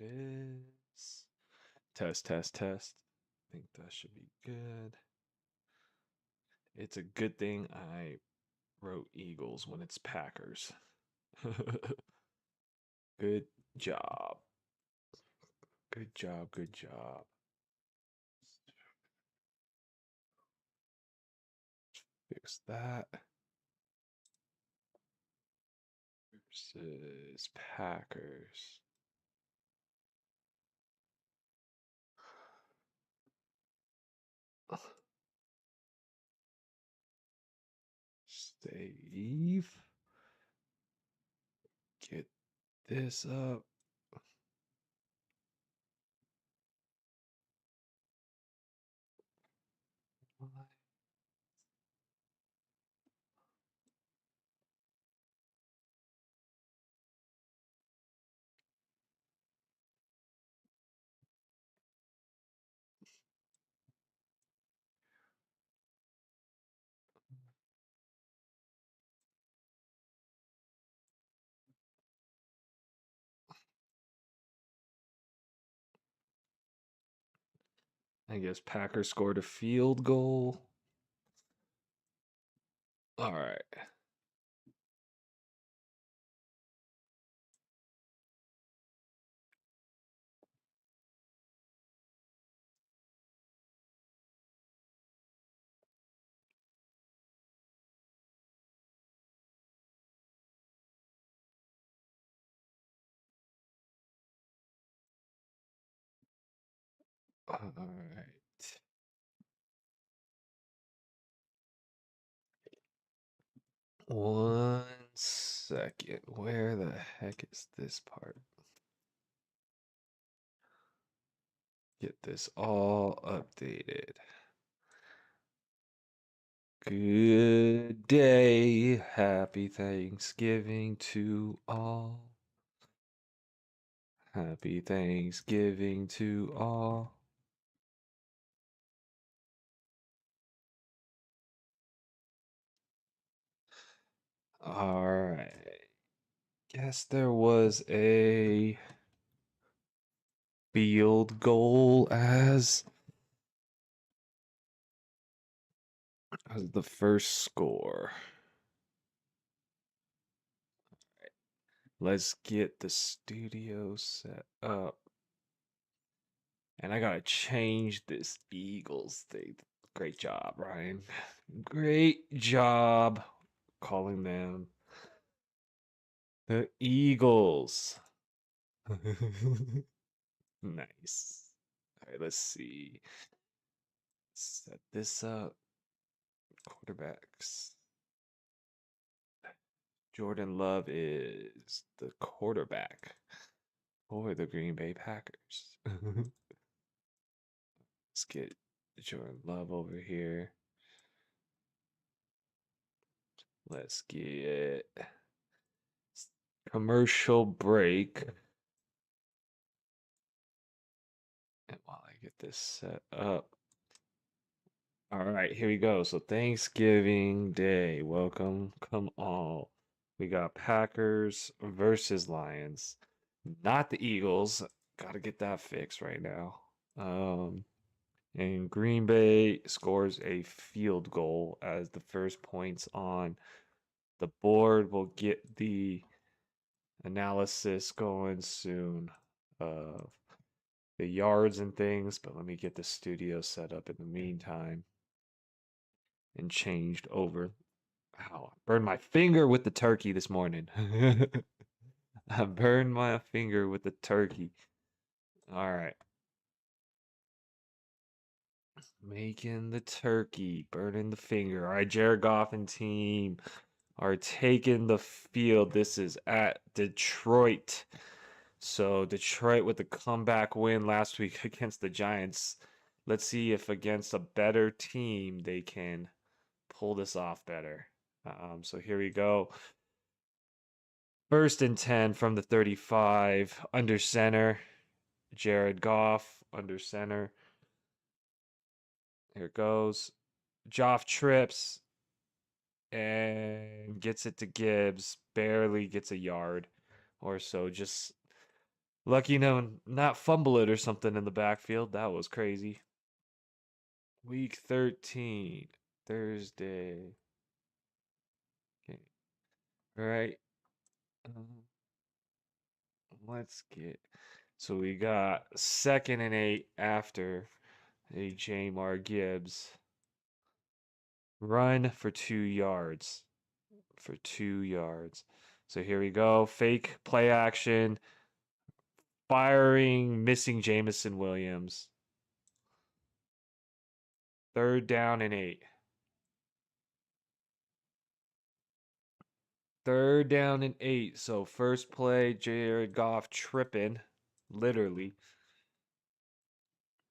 it is. Test, test, test. I think that should be good. It's a good thing I wrote Eagles when it's Packers. Good job. Good job, good job. Fix that. Versus Packers. Save. Get this up. I guess Packers scored a field goal. All right. All right. 1 second. Where the heck is this part? Get this all updated. Good day. Happy Thanksgiving to all. Happy Thanksgiving to all. All right. Guess there was a field goal as the first score. Let's get the studio set up. And I gotta change this Eagles thing. Great job, Ryan. Great job calling them the Eagles. Nice. All right, let's see. Set this up. Quarterbacks. Jordan Love is the quarterback for the Green Bay Packers. Let's get Jordan Love over here. Let's get commercial break. And while I get this set up. All right, here we go. So Thanksgiving Day. Welcome. Come all. We got Packers versus Lions. Not the Eagles. Gotta get that fixed right now. And Green Bay scores a field goal as the first points on the board. We'll get the analysis going soon of the yards and things, but let me get the studio set up in the meantime and changed over. Wow, I burned my finger with the turkey this morning. I burned my finger with the turkey. All right. Making the turkey, burning the finger. All right, Jared Goff and team are taking the field. This is at Detroit. So Detroit with the comeback win last week against the Giants. Let's see if against a better team they can pull this off better. So here we go. 1st and 10 from the 35. Under center. Jared Goff under center. Here it goes. Joff trips and gets it to Gibbs. Barely gets a yard or so. Just Lucky no, not fumble it or something in the backfield. That was crazy. Week 13, Thursday. Okay. All right. Um, let's get. So we got 2nd and 8 after a Jamar Gibbs run for 2 yards. For 2 yards. So here we go. Fake play action. Firing, missing Jamison Williams. 3rd down and 8. 3rd down and 8. So first play, Jared Goff tripping, literally.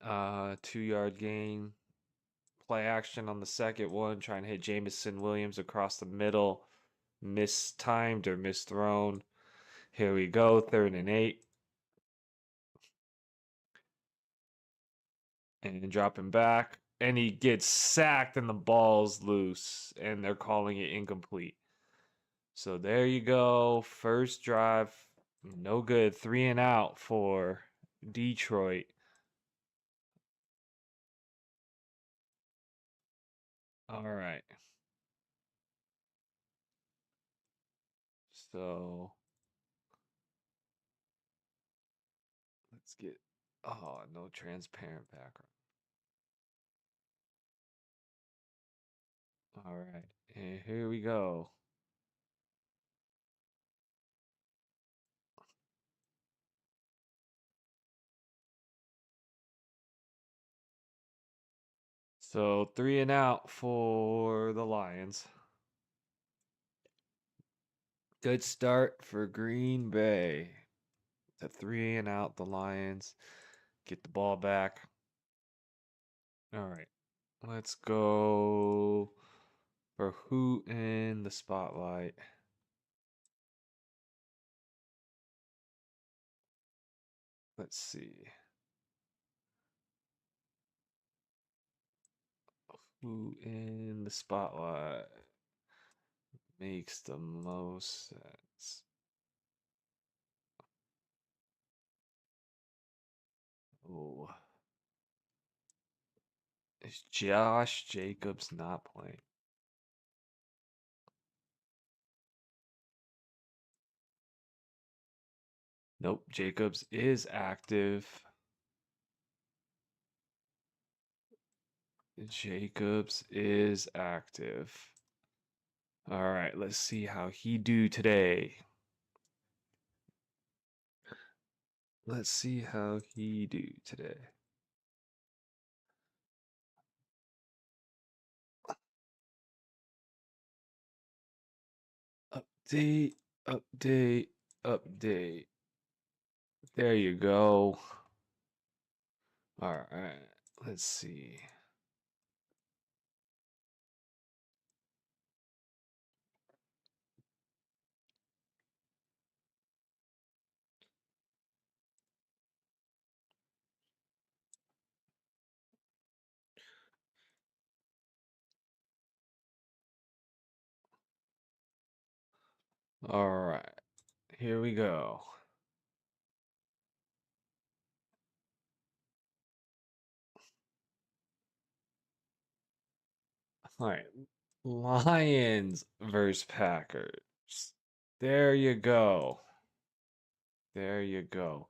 2-yard gain. Play action on the second one, trying to hit Jamison Williams across the middle. Mistimed or misthrown. Here we go, 3rd and 8. And dropping back. And he gets sacked and the ball's loose. And they're calling it incomplete. So there you go. First drive. No good. 3-and-out for Detroit. All right. So let's get. Oh, no transparent background. All right. And here we go. So 3-and-out for the Lions. Good start for Green Bay. To 3-and-out the Lions. Get the ball back. All right. Let's go for who in the spotlight. Let's see. Who in the spotlight makes the most sense? Oh, is Josh Jacobs not playing? Nope, Jacobs is active. Jacobs is active. All right, let's see how he do today. Let's see how he do today. Update, update, update. There you go. All right, let's see. All right, here we go. All right, Lions versus Packers. There you go. There you go.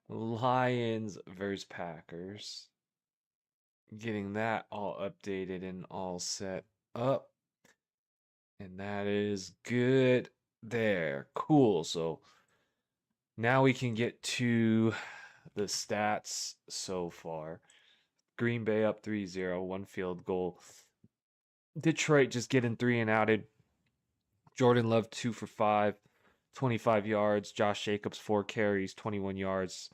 Lions versus Packers. Getting that all updated and all set up. And that is good there. Cool. So now we can get to the stats so far. Green Bay up 3-0, one field goal. Detroit just getting 3-and-outed. Jordan Love 2 for 5, 25 yards. Josh Jacobs 4 carries, 21 yards.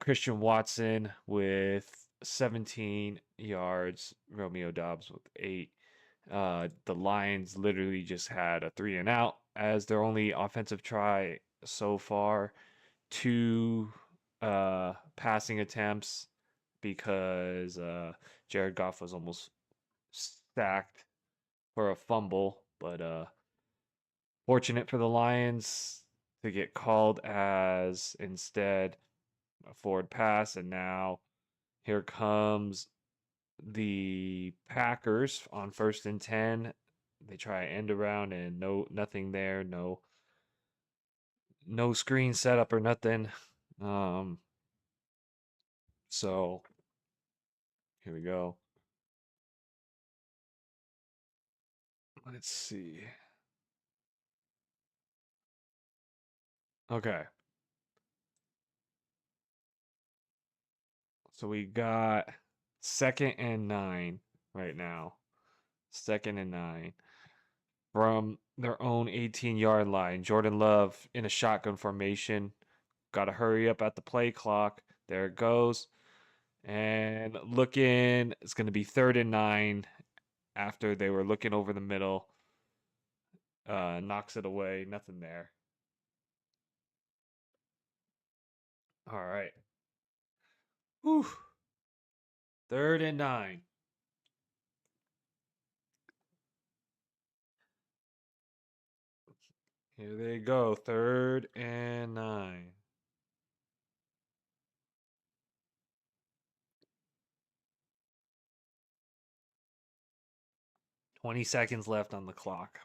Christian Watson with 17 yards. Romeo Doubs with 8. The Lions literally just had a 3-and-out as their only offensive try so far. 2 passing attempts because Jared Goff was almost sacked for a fumble, but fortunate for the Lions, to get called as instead a forward pass. And now here comes the Packers on 1st and 10. They try end around and nothing there. No screen setup or nothing. Um, so here we go. Let's see. Okay. So we got 2nd and 9 right now. 2nd and 9 from their own 18-yard line. Jordan Love in a shotgun formation. Got to hurry up at the play clock. There it goes. And looking, it's going to be 3rd and 9 after they were looking over the middle. Knocks it away. Nothing there. All right. Whew. 3rd and 9. Here they go. 3rd and 9. 20 seconds left on the clock.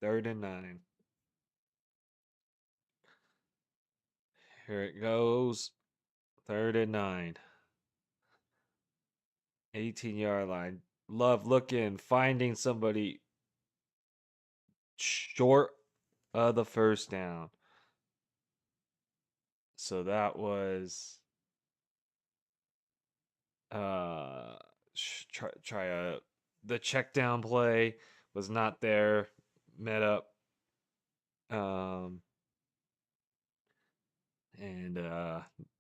3rd and 9. Here it goes. 3rd and 9. 18-yard line. Love looking, finding somebody short of the first down. So that was the check down play was not there. Met up. And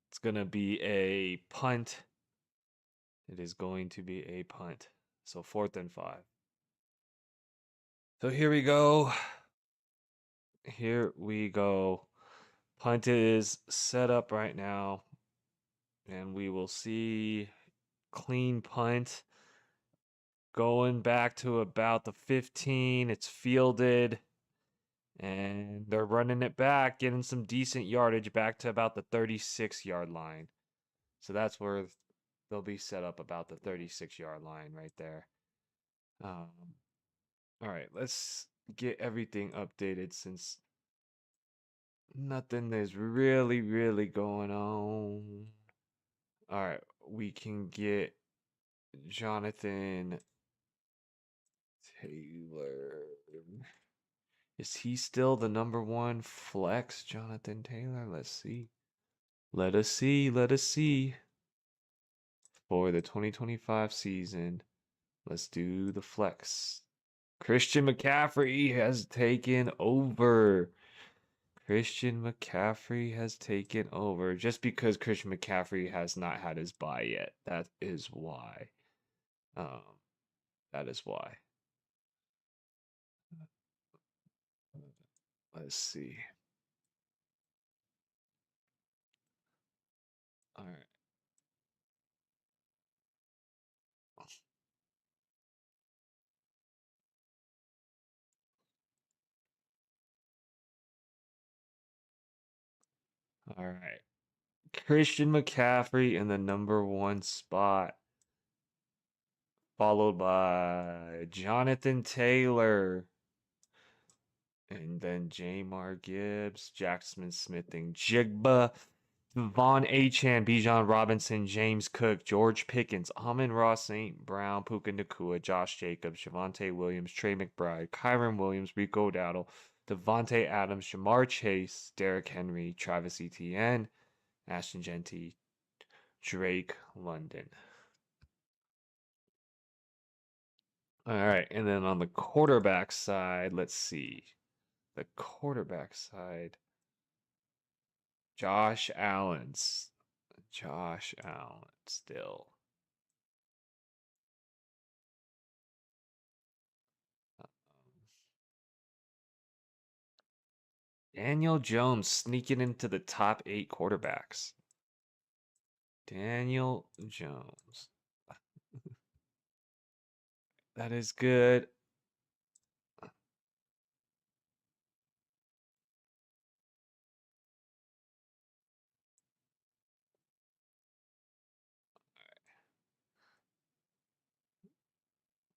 it's gonna be a punt. It is going to be a punt. So 4th and 5. So here we go. Here we go. Punt is set up right now. And we will see clean punt going back to about the 15. It's fielded. And they're running it back, getting some decent yardage back to about the 36-yard line. So that's where they'll be set up, about the 36-yard line right there. All right, let's get everything updated since nothing is really going on. All right, we can get Jonathan Taylor. Is he still the #1 flex, Jonathan Taylor? Let's see. Let us see. Let us see. For the 2025 season, let's do the flex. Christian McCaffrey has taken over. Christian McCaffrey has taken over. Just because Christian McCaffrey has not had his bye yet. That is why. That is why. Let's see. All right. All right. Christian McCaffrey in the #1 spot, followed by Jonathan Taylor, and then Jamar Gibbs, Jackson Smith, and Jigba, Vaughn Achan, Bijan Robinson, James Cook, George Pickens, Amon-Ra St. Brown, Puka Nacua, Josh Jacobs, Javonte Williams, Trey McBride, Kyron Williams, Rico Dowdle, Devontae Adams, Jamar Chase, Derrick Henry, Travis Etienne, Ashton Genty, Drake London. All right, and then on the quarterback side, let's see. The quarterback side, Josh Allen still. Daniel Jones sneaking into the top 8 quarterbacks. Daniel Jones. That is good.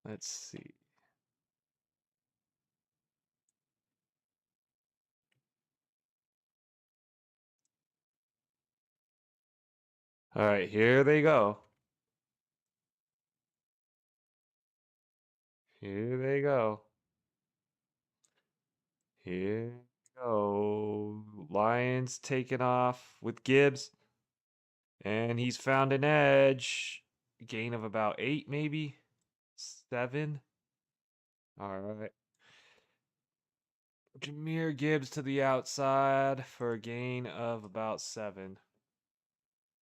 Let's see. All right, here they go. Here they go. Here we go. Lions taking off with Gibbs. And he's found an edge. Gain of about 8, maybe 7. All right. Jameer Gibbs to the outside for a gain of about 7.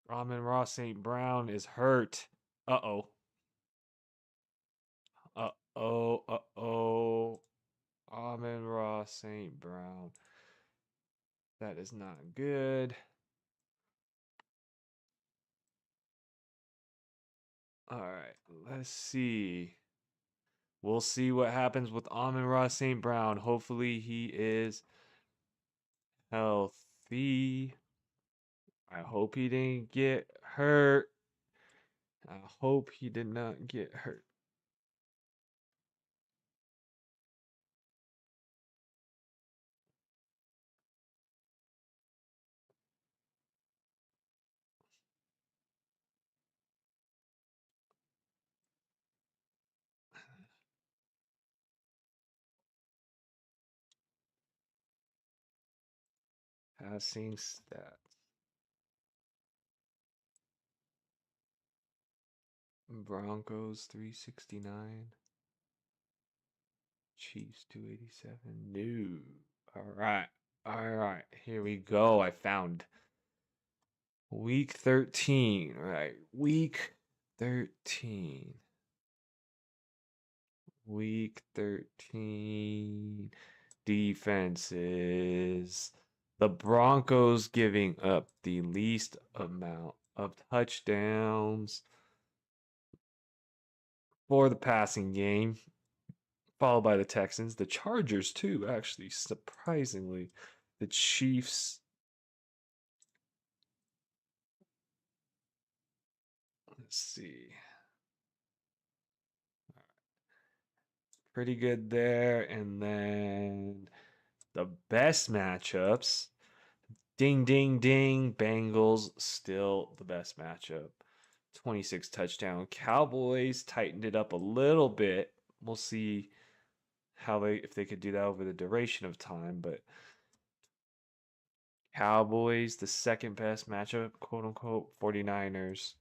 Amon-Ra St. Brown is hurt. Uh-oh. Uh-oh. Uh-oh. Amon-Ra St. Brown. That is not good. All right. Let's see. We'll see what happens with Amon-Ra St. Brown. Hopefully he is healthy. I hope he didn't get hurt. I hope he did not get hurt. Passing stats. Broncos 369. Chiefs 287. No. All right. All right. Here we go. I found week 13. All right. Week 13. Week 13 defenses. The Broncos giving up the least amount of touchdowns for the passing game, followed by the Texans. The Chargers, too, actually, surprisingly. The Chiefs. Let's see. Pretty good there. And then the best matchups. Ding, ding, ding. Bengals still the best matchup. 26 touchdown. Cowboys tightened it up a little bit. We'll see how if they could do that over the duration of time, but Cowboys, the second best matchup, quote unquote, 49ers.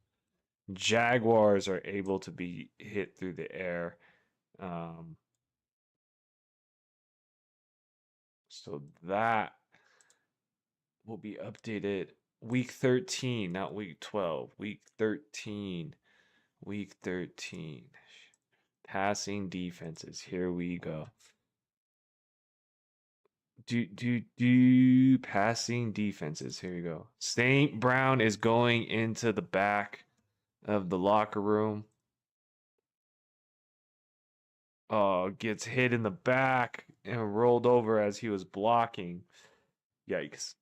Jaguars are able to be hit through the air. So that will be updated week 13, not week 12. Week 13. Week 13. Passing defenses. Here we go. Passing defenses. Here we go. St. Brown is going into the back of the locker room. Gets hit in the back and rolled over as he was blocking. Yikes.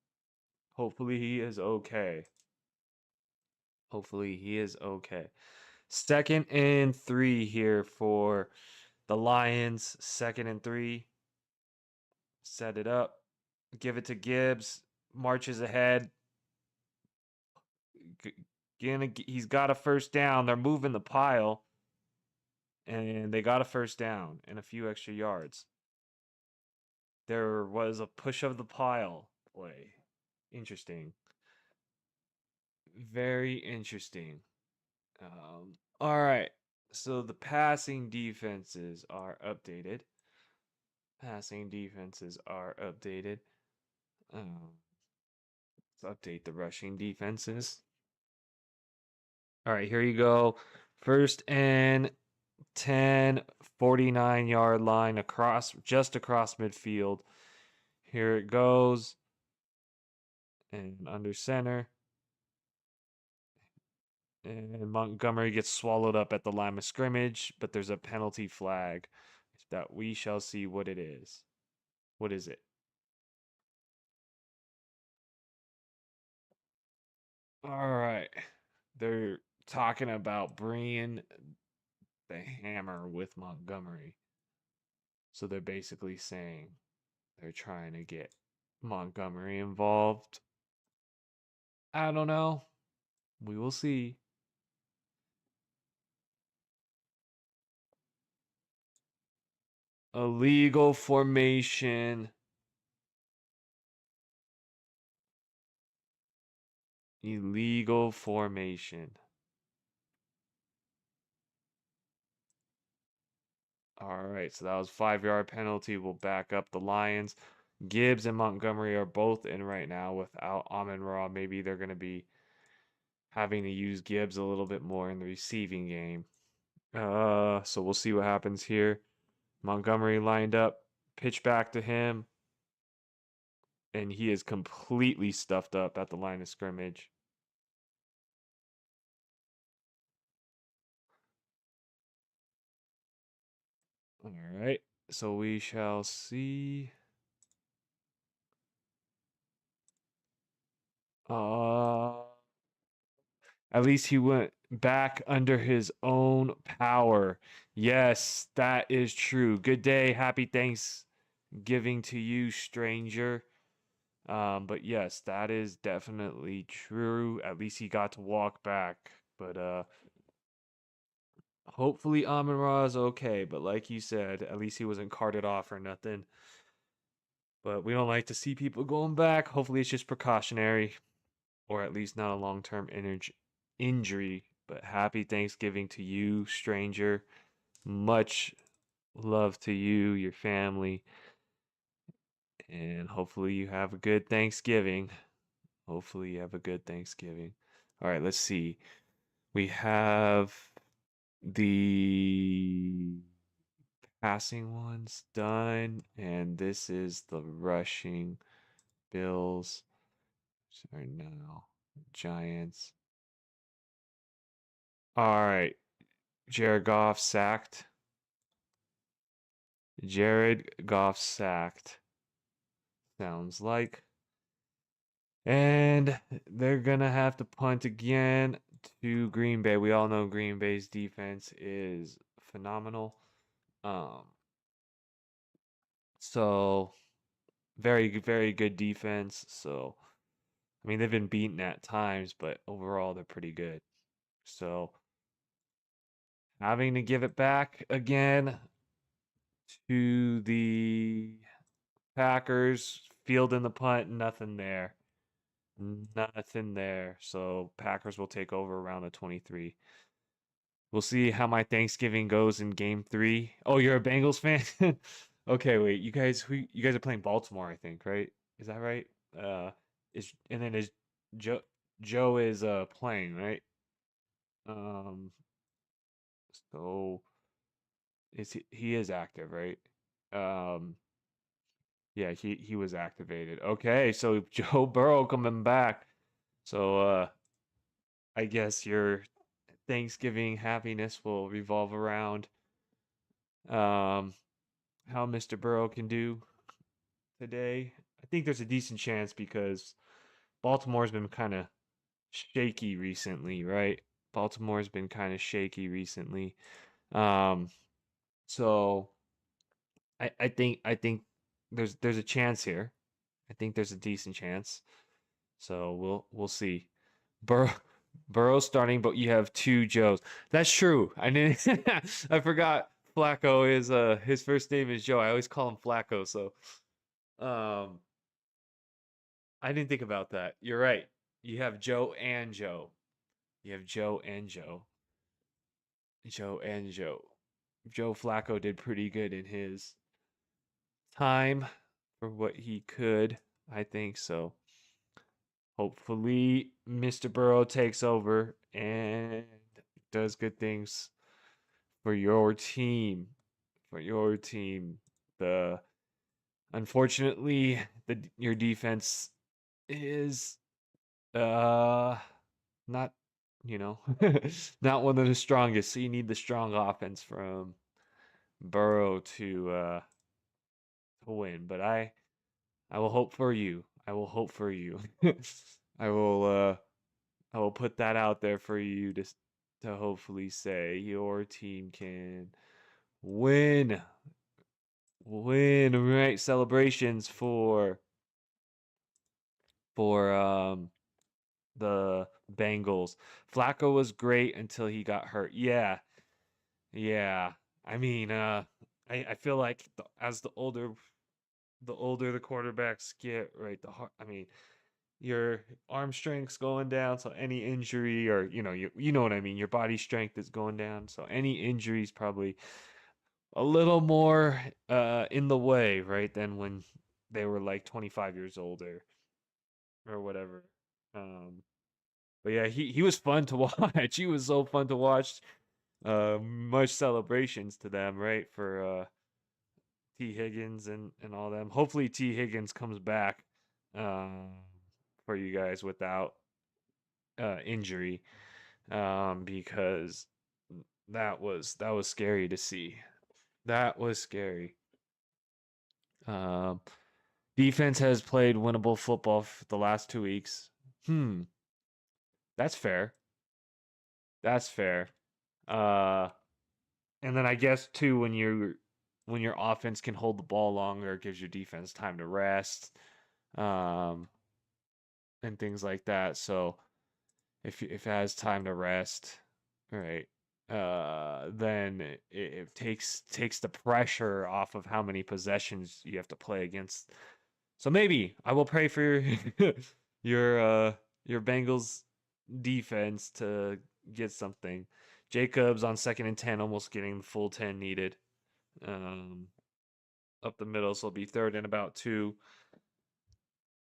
Hopefully he is okay. Hopefully he is okay. 2nd and 3 here for the Lions. 2nd and 3. Set it up. Give it to Gibbs. Marches ahead. He's got a first down. They're moving the pile. And they got a first down and a few extra yards. There was a push of the pile play. Interesting. Very interesting. All right. So the passing defenses are updated. Passing defenses are updated. Let's update the rushing defenses. All right, here you go. 1st and 10, 49-yard line just across midfield. Here it goes. And under center. And Montgomery gets swallowed up at the line of scrimmage, but there's a penalty flag that we shall see what it is. What is it? All right. They're talking about bringing the hammer with Montgomery. So they're basically saying they're trying to get Montgomery involved. I don't know. We will see. Illegal formation. Illegal formation. All right, so that was 5-yard penalty. We'll back up the Lions. Gibbs and Montgomery are both in right now without Amon-Ra. Maybe they're going to be having to use Gibbs a little bit more in the receiving game. So we'll see what happens here. Montgomery lined up, pitch back to him, and he is completely stuffed up at the line of scrimmage. All right, so we shall see. At least he went back under his own power. Yes, that is true. Good day. Happy Thanksgiving to you, stranger. But yes, that is definitely true. At least he got to walk back. But hopefully Amon-Ra is okay. But like you said, at least he wasn't carted off or nothing. But we don't like to see people going back. Hopefully it's just precautionary, or at least not a long-term injury. But happy Thanksgiving to you, stranger. Much love to you, your family, and hopefully you have a good Thanksgiving. Hopefully you have a good Thanksgiving. All right, let's see. We have the passing ones done, and this is the rushing. Bills are now Giants. All right, Jared Goff sacked. Jared Goff sacked. Sounds like. And they're going to have to punt again to Green Bay. We all know Green Bay's defense is phenomenal. So very, very good defense. So, I mean, they've been beaten at times, but overall they're pretty good. So, having to give it back again to the Packers, fielding the punt, nothing there. Nothing there. So Packers will take over around the 23. We'll see how my Thanksgiving goes in game 3. Oh, you're a Bengals fan? Okay, wait. You guys are playing Baltimore, I think, right? Is that right? Is Joe Joe is playing, right? Um so is he is active, right? Um yeah, he was activated. Okay, so Joe Burrow coming back. So I guess your Thanksgiving happiness will revolve around um, how Mr. Burrow can do today. I think there's a decent chance because Baltimore's been kind of shaky recently, right? Baltimore's been kind of shaky recently. Um, so I think there's a chance here. I think there's a decent chance. So we'll see. Burrow Burrow starting, but you have two Joes. That's true. I didn't. I forgot. Flacco is his first name is Joe. I always call him Flacco. So um, I didn't think about that. You're right. You have Joe and Joe. You have Joe and Joe. Joe and Joe. Joe Flacco did pretty good in his time for what he could. I think so. Hopefully, Mr. Burrow takes over and does good things for your team. For your team. The unfortunately, your defense is not, you know, not one of the strongest. So you need the strong offense from Burrow to win. But I will hope for you. I will hope for you. I will I will put that out there for you to hopefully say your team can win. Win, right? Celebrations for the Bengals. Flacco was great until he got hurt. Yeah. Yeah. I mean, I feel like as the older the quarterbacks get, right, I mean, your arm strength's going down, so any injury or you know what I mean, your body strength is going down, so any injuries probably a little more in the way, right, than when they were like 25 years old or whatever. Um but yeah, he was fun to watch. He was so fun to watch. Much celebrations to them, right, for T Higgins and all them. Hopefully T Higgins comes back um for you guys without injury, because that was scary to see. That was scary. Um, Defense has played winnable football for the last 2 weeks. Hmm, that's fair. That's fair. Uh, and then I guess too, when your offense can hold the ball longer, it gives your defense time to rest, um, and things like that. So if it has time to rest, right, then it takes the pressure off of how many possessions you have to play against. So maybe I will pray for your your Bengals defense to get something. Jacobs on 2nd and 10, almost getting the full 10 needed. Um, Up the middle, so it'll be 3rd and about 2.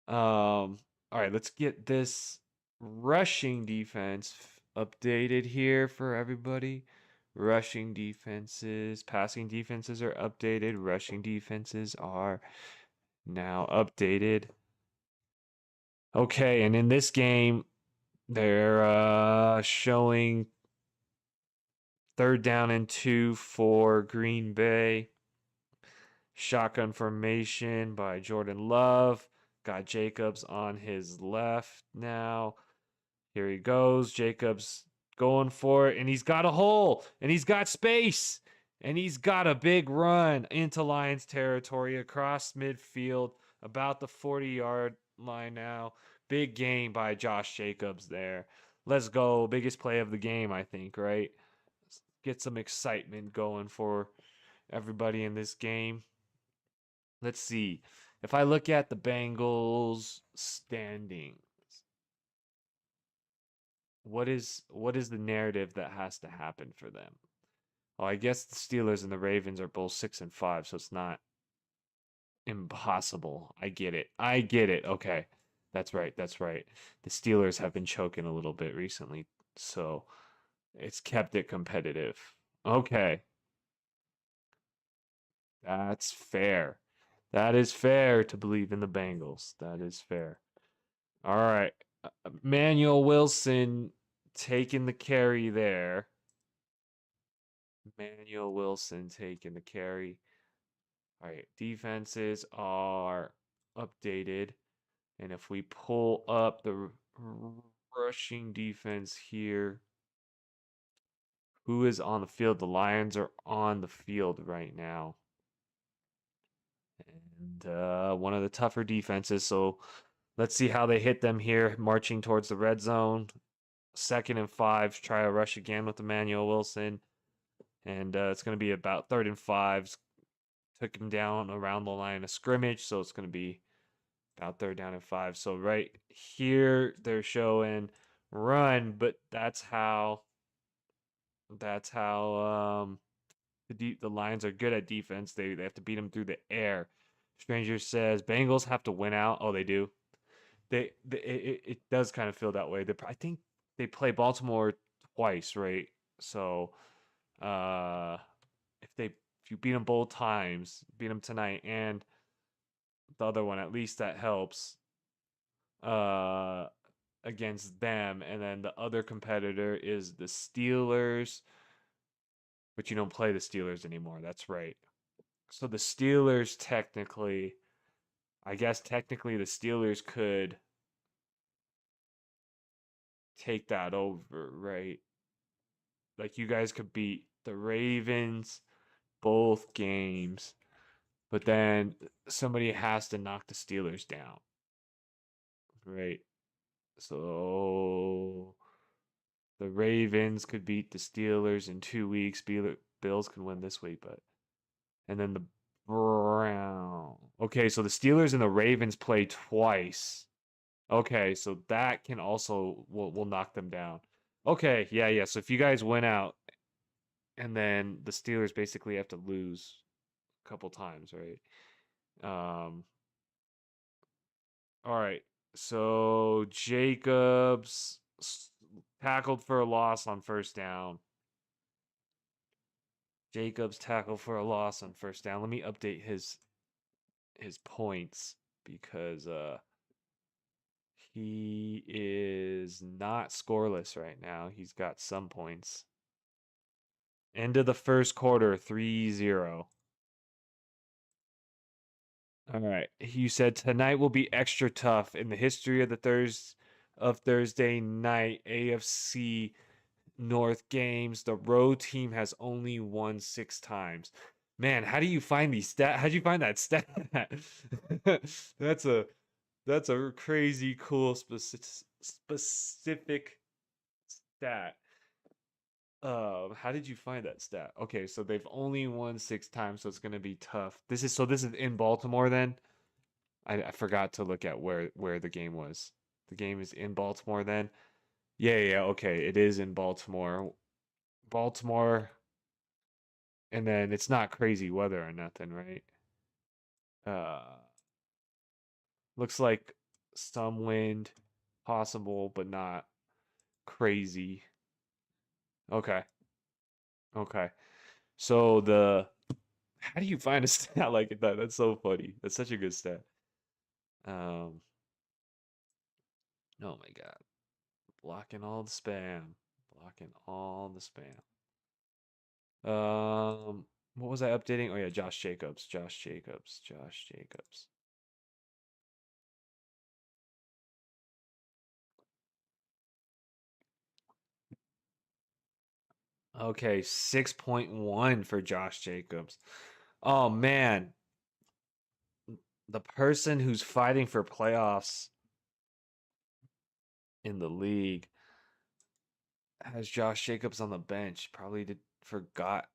All right, let's get this rushing defense updated here for everybody. Rushing defenses, passing defenses are updated. Rushing defenses are now updated. Okay, and in this game, they're showing 3rd down and 2 for Green Bay. Shotgun formation by Jordan Love. Got Jacobs on his left now. Here he goes. Jacobs going for it, and he's got a hole, and he's got space, and he's got a big run into Lions territory across midfield, about the 40-yard line now. Big game by Josh Jacobs there. Let's go. Biggest play of the game, I think, right? Get some excitement going for everybody in this game. Let's see. If I look at the Bengals standings, what is the narrative that has to happen for them? Well, I guess the Steelers and the Ravens are both 6-5, so it's not impossible. I get it. I get it. Okay. That's right. That's right. The Steelers have been choking a little bit recently, so it's kept it competitive. Okay. That's fair. That is fair to believe in the Bengals. That is fair. All right. Manuel Wilson taking the carry there. Manuel Wilson taking the carry. All right. Defenses are updated. And if we pull up the rushing defense here, who is on the field? The Lions are on the field right now. And one of the tougher defenses. So let's see how they hit them here, marching towards the red zone. 2nd and 5, try a rush again with Emmanuel Wilson. And it's going to be about 3rd and 5. Took him down around the line of scrimmage, so it's going to be about 3rd down and 5. So right here, they're showing run, but that's how the Lions are good at defense. They have to beat them through the air. Stranger says Bengals have to win out. Oh, they do. It does kind of feel that way. I think they play Baltimore twice, right? So uh, if you beat them both times, beat them tonight and the other one, at least that helps uh, against them. And then the other competitor is the Steelers, but you don't play the Steelers anymore. That's right. So the Steelers technically, I guess technically the Steelers could take that over, right? Like you guys could beat the Ravens both games, but then somebody has to knock the Steelers down, right? So the Ravens could beat the Steelers in 2 weeks. Bills could win this week, but and then the Brown. Okay, so the Steelers and the Ravens play twice. Okay, so that can also will knock them down. Okay, yeah, yeah. So if you guys win out, and then the Steelers basically have to lose a couple times, right? Um, all right. So Jacobs tackled for a loss on first down. Jacobs tackled for a loss on first down. Let me update his points because he is not scoreless right now. He's got some points. End of the first quarter, 3-0. All right. You said tonight will be extra tough in the history of the Thursday night AFC North games. The road team has only won 6 times. Man, how do you find these stat? How'd you find that stat? that's a that's a crazy cool specific stat. How did you find that stat? Okay, so they've only won 6 times, so it's gonna be tough. This is in Baltimore then. I forgot to look at where the game was. The game is in Baltimore then. Yeah, yeah, okay. It is in Baltimore. Baltimore, and then it's not crazy weather or nothing, right? Uh, looks like some wind possible, but not crazy. Okay. Okay. So the how do you find a stat like that? That's so funny. That's such a good stat. Um, oh my God. Blocking all the spam. Blocking all the spam. What was I updating? Oh yeah, Josh Jacobs. Josh Jacobs. Josh Jacobs. Okay, 6.1 for Josh Jacobs. Oh man, the person who's fighting for playoffs in the league has Josh Jacobs on the bench. Probably forgot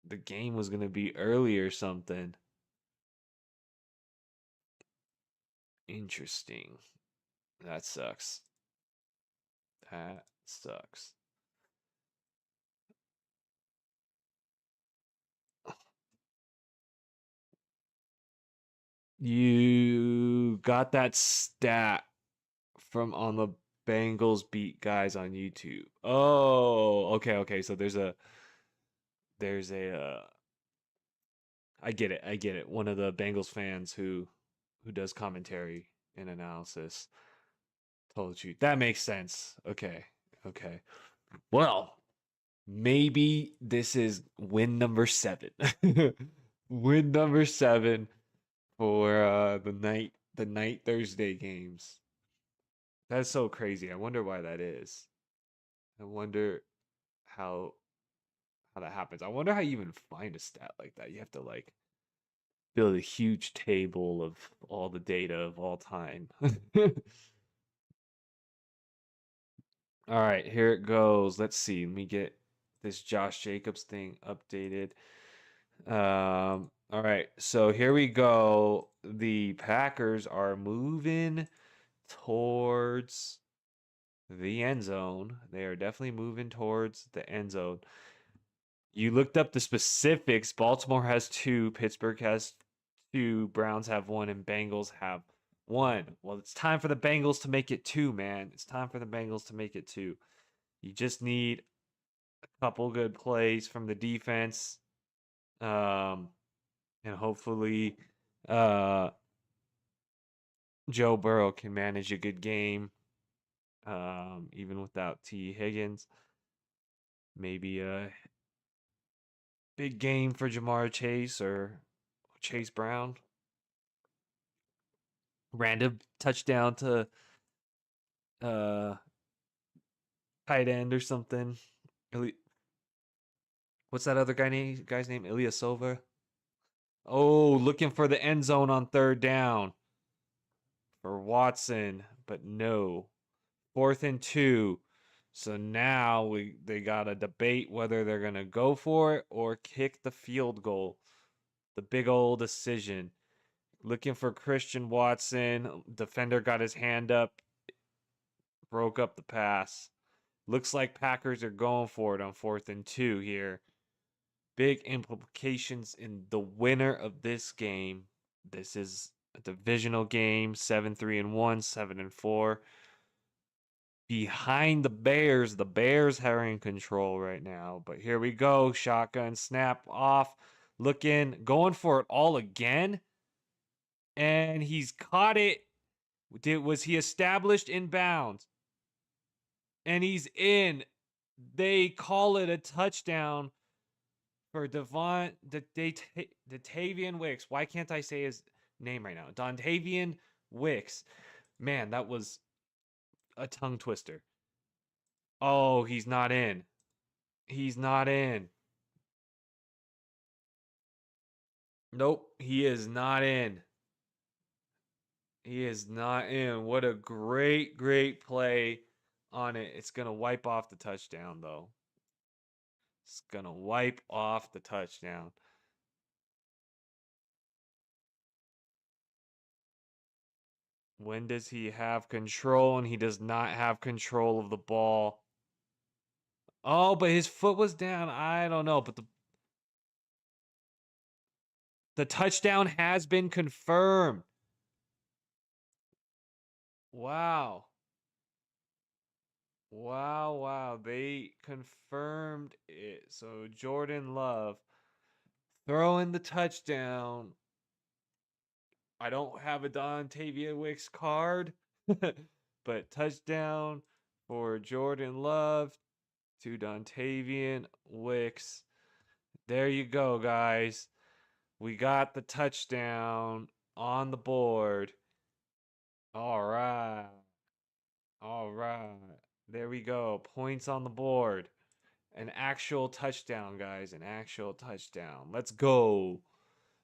the game was going to be early or something. Interesting. That sucks. That sucks. You got that stat from on the Bengals beat guys on YouTube. Oh, okay, okay. So there's a I get it. I get it. One of the Bengals fans who does commentary and analysis told you. That makes sense. Okay. Okay. Well, maybe this is win number 7. Win number 7 for the night Thursday games. That's so crazy. I wonder why that is. I wonder how how that happens. I wonder how you even find a stat like that. You have to like build a huge table of all the data of all time. All right, here it goes. Let's see. Let me get this Josh Jacobs thing updated. All right, so here we go. The Packers are moving towards the end zone. They are definitely moving towards the end zone. You looked up the specifics. Baltimore has 2, Pittsburgh has 2, Browns have 1, and Bengals have 1. Well, it's time for the Bengals to make it 2, man. It's time for the Bengals to make it 2. You just need a couple good plays from the defense. Um, and hopefully uh Joe Burrow can manage a good game. Even without T. Higgins. Maybe a big game for Jamar Chase or Chase Brown. Random touchdown to uh tight end or something. What's that other guy's name? Ilyasova? Oh, looking for the end zone on third down for Watson, but no. 4th and 2. So now they gotta debate whether they're gonna go for it or kick the field goal. The big old decision. Looking for Christian Watson. Defender got his hand up, broke up the pass. Looks like Packers are going for it on 4th and 2 here. Big implications in the winner of this game. This is a divisional game, 7-3-1, 7-4. Behind the Bears are in control right now. But here we go. Shotgun snap off. Looking, going for it all again. And he's caught it. Was he established in bounds? And he's in. They call it a touchdown for Dontavian Wicks. Why can't I say his name right now? Dontavian Wicks. Man, that was a tongue twister. Oh, he's not in. He's not in. Nope, he is not in. He is not in. What a great, great play on it. It's going to wipe off the touchdown, though. It's going to wipe off the touchdown. When does he have control? And he does not have control of the ball. Oh, but his foot was down. I don't know, but the touchdown has been confirmed. Wow. Wow, wow. They confirmed it. So Jordan Love throwing the touchdown. I don't have a Dontavia Wicks card, but touchdown for Jordan Love to Dontavian Wicks. There you go, guys. We got the touchdown on the board. All right. All right. There we go. Points on the board. An actual touchdown, guys. An actual touchdown. Let's go.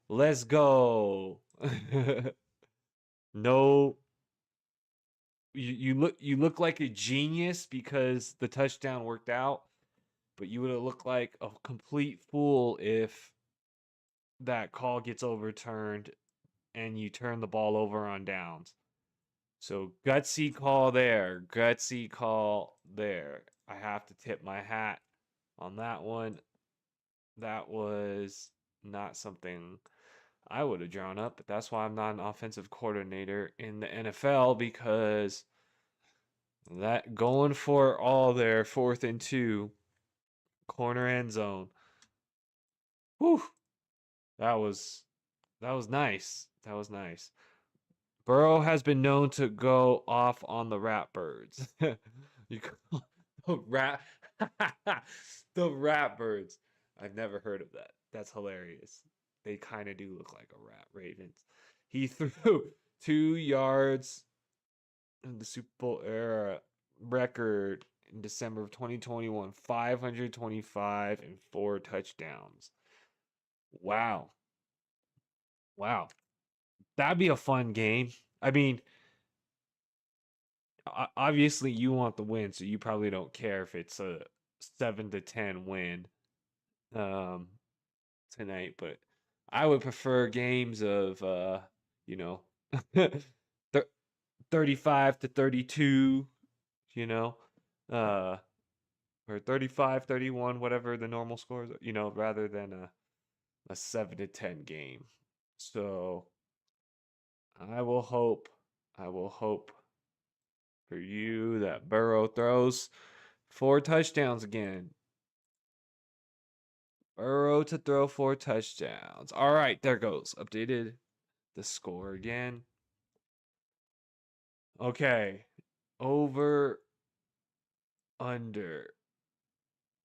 Let's go. No, you look like a genius because the touchdown worked out, but you would have looked like a complete fool if that call gets overturned and you turn the ball over on downs. So gutsy call there. Gutsy call there. I have to tip my hat on that one. That was not something I would have drawn up, but that's why I'm not an offensive coordinator in the NFL because that going for all there, 4th and 2, corner end zone. Whew. That was nice. That was nice. Burrow has been known to go off on the Ratbirds. You call the rat the Ratbirds. I've never heard of that. That's hilarious. They kind of do look like a rat, Ravens. He threw 2 yards in the Super Bowl era record in December of 2021, 525 and 4 touchdowns. Wow. Wow. That'd be a fun game. I mean, obviously you want the win, so you probably don't care if it's a 7-10 win um tonight, but I would prefer games of you know 35-32, you know, uh or 35-31, whatever the normal scores, rather than a 7-10 game. So I will hope for you that Burrow throws 4 touchdowns again. Burrow to throw 4 touchdowns. All right, there goes. Updated the score again. Okay. Over under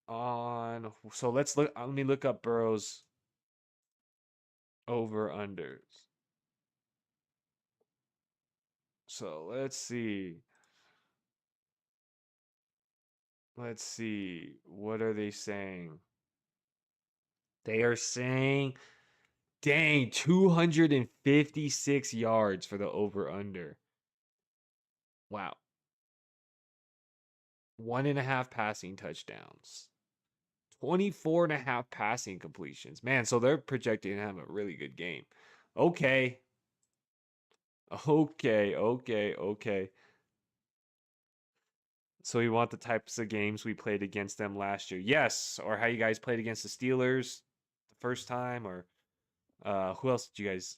on, so let me look up Burrow's over unders. So let's see. Let's see. What are they saying? They are saying, dang, 256 yards for the over-under. Wow. 1.5 passing touchdowns. 24.5 passing completions. Man, so they're projecting to have a really good game. Okay. Okay. So we want the types of games we played against them last year. Yes, or how you guys played against the Steelers the first time, or who else did you guys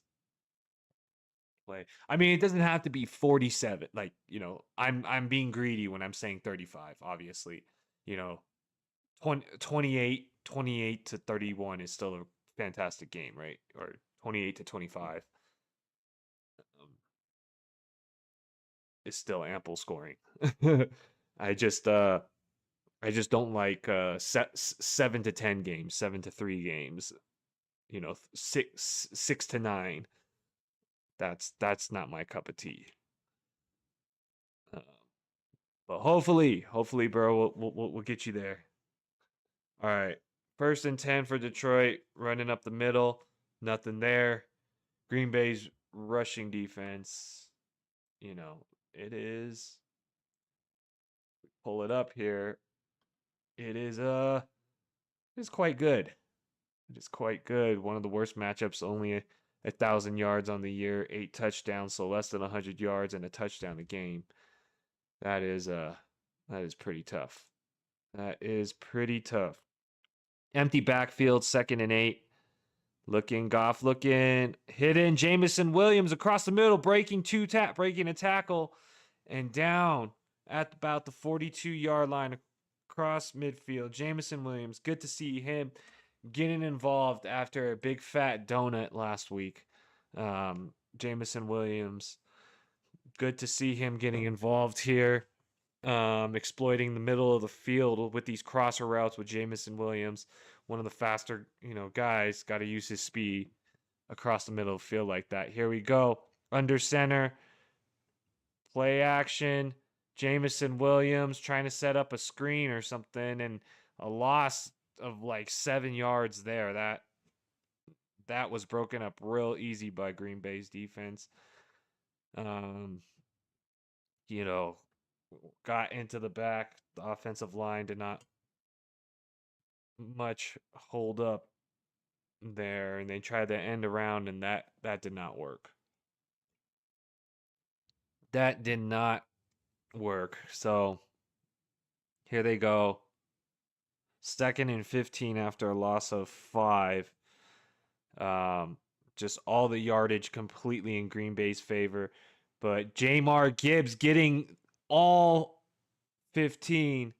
play? I mean, it doesn't have to be 47. Like, I'm being greedy when I'm saying 35, obviously. You know, 28 to 31 is still a fantastic game, right? Or 28 to 25 is still ample scoring. I just uh I just don't like 7 to 10 games, 7 to 3 games, 6 to 9. That's not my cup of tea. Uh, but hopefully, bro, we'll get you there. All right. 1st and 10 for Detroit, running up the middle. Nothing there. Green Bay's rushing defense, you know, it is pull it up here. It is quite good. It is quite good. One of the worst matchups, only 1,000 yards on the year, 8 touchdowns, so less than 100 yards and a touchdown a game. That is pretty tough. That is pretty tough. Empty backfield, 2nd and 8. Goff looking, hidden. Jamison Williams across the middle, breaking a tackle, and down at about the 42-yard line across midfield. Jamison Williams, good to see him getting involved after a big fat donut last week. Jamison Williams, good to see him getting involved here. Exploiting the middle of the field with these crosser routes with Jamison Williams, one of the faster, guys, got to use his speed across the middle of the field like that. Here we go. Under center, play action. Jamison Williams trying to set up a screen or something, and a loss of like 7 yards there. That was broken up real easy by Green Bay's defense. Um, you know, got into the back. The offensive line did not much hold up there, and they tried to end around, and that did not work. That did not work. So here they go. 2nd and 15 after a loss of 5. Just all the yardage completely in Green Bay's favor. But Jamar Gibbs getting all 15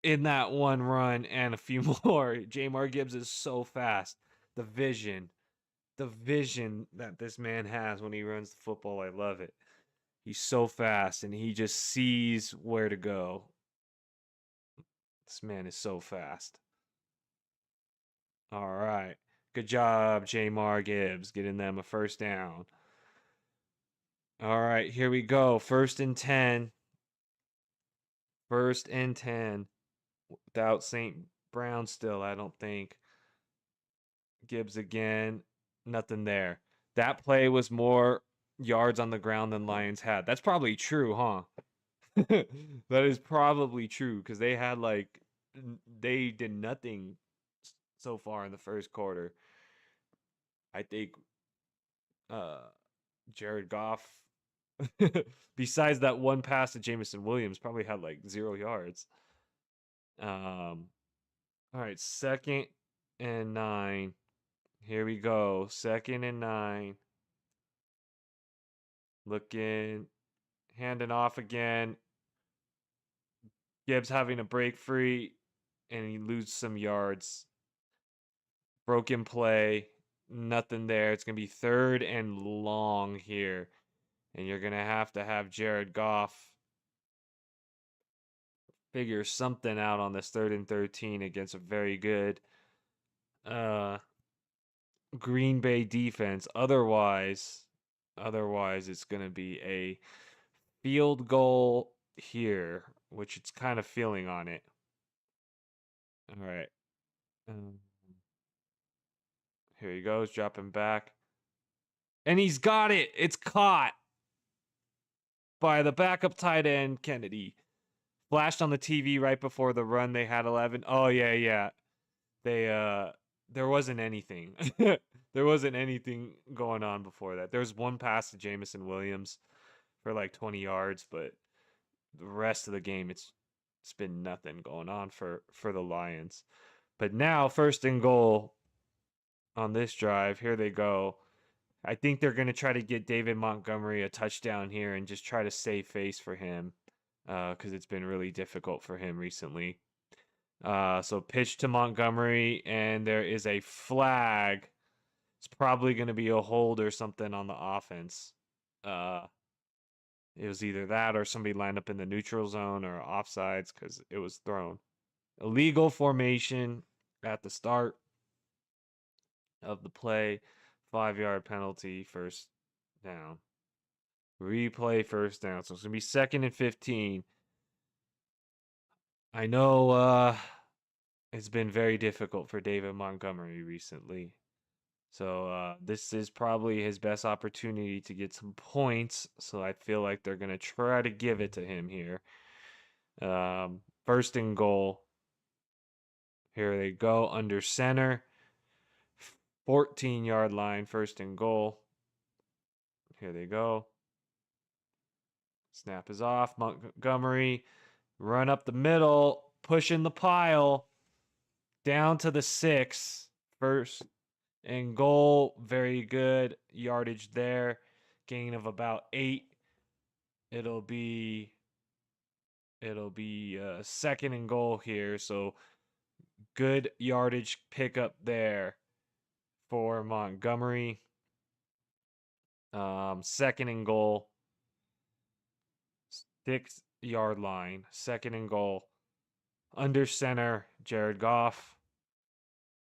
in that one run and a few more. Jamar Gibbs is so fast. The vision that this man has when he runs the football, I love it. He's so fast and he just sees where to go. This man is so fast. All right. Good job, Jamar Gibbs, getting them a 1st down. All right, here we go. 1st and 10. 1st and 10. Without St. Brown still, I don't think. Gibbs again. Nothing there. That play was more yards on the ground than Lions had. That's probably true, huh? That is probably true because they did nothing so far in the 1st quarter. I think Jared Goff, besides that one pass to Jamison Williams, probably had like 0 yards. All right, 2nd and 9. Here we go. 2nd and 9. Looking, handing off again. Gibbs having a break free, and he loses some yards. Broken play. Nothing there. It's going to be 3rd and long here. And you're going to have Jared Goff figure something out on this 3rd and 13 against a very good Green Bay defense. Otherwise, it's going to be a field goal here. which it's kind of feeling on it. All right. Here he goes, dropping back. And he's got it. It's caught by the backup tight end, Kennedy. Flashed on the TV right before the run. They had 11. Oh, yeah. There wasn't anything. There wasn't anything going on before that. There was one pass to Jamison Williams for like 20 yards, but the rest of the game, it's been nothing going on for the Lions. But now, first and goal on this drive. Here they go. I think they're going to try to get David Montgomery a touchdown here and just try to save face for him because it's been really difficult for him recently. So pitch to Montgomery, and there is a flag. It's probably going to be a hold or something on the offense. It was either that or somebody lined up in the neutral zone or offsides because it was thrown. Illegal formation at the start of the play. 5-yard penalty, first down. Replay, first down. So it's going to be 2nd and 15. I know it's been very difficult for David Montgomery recently. So this is probably his best opportunity to get some points. So I feel like they're going to try to give it to him here. First and goal. Here they go under center. 14-yard line, first and goal. Here they go. Snap is off. Montgomery, run up the middle, pushing the pile, down to the 6. First and goal, very good yardage there. Gain of about 8. It'll be 2nd and goal here, so good yardage pickup there for Montgomery. 2nd and goal, 6-yard line, 2nd and goal. Under center, Jared Goff.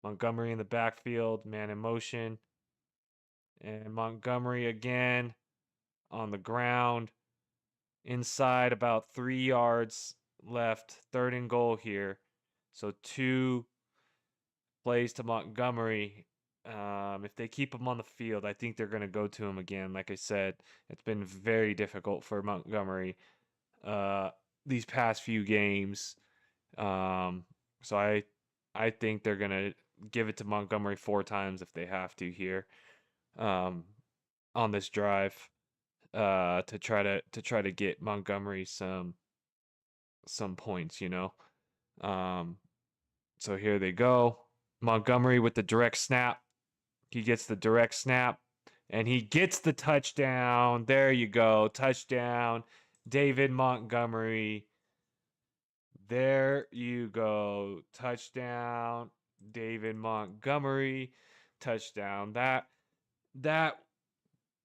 Montgomery in the backfield, man in motion. And Montgomery again on the ground. Inside about 3 yards left. 3rd and goal here. So 2 plays to Montgomery. If they keep him on the field, I think they're going to go to him again. Like I said, it's been very difficult for Montgomery these past few games. So I think they're going to give it to Montgomery 4 times if they have to here on this drive to try to get Montgomery some points, you know. So here they go. Montgomery with the direct snap. He gets the direct snap and he gets the touchdown. There you go. Touchdown. David Montgomery. There you go. Touchdown. David Montgomery. Touchdown. That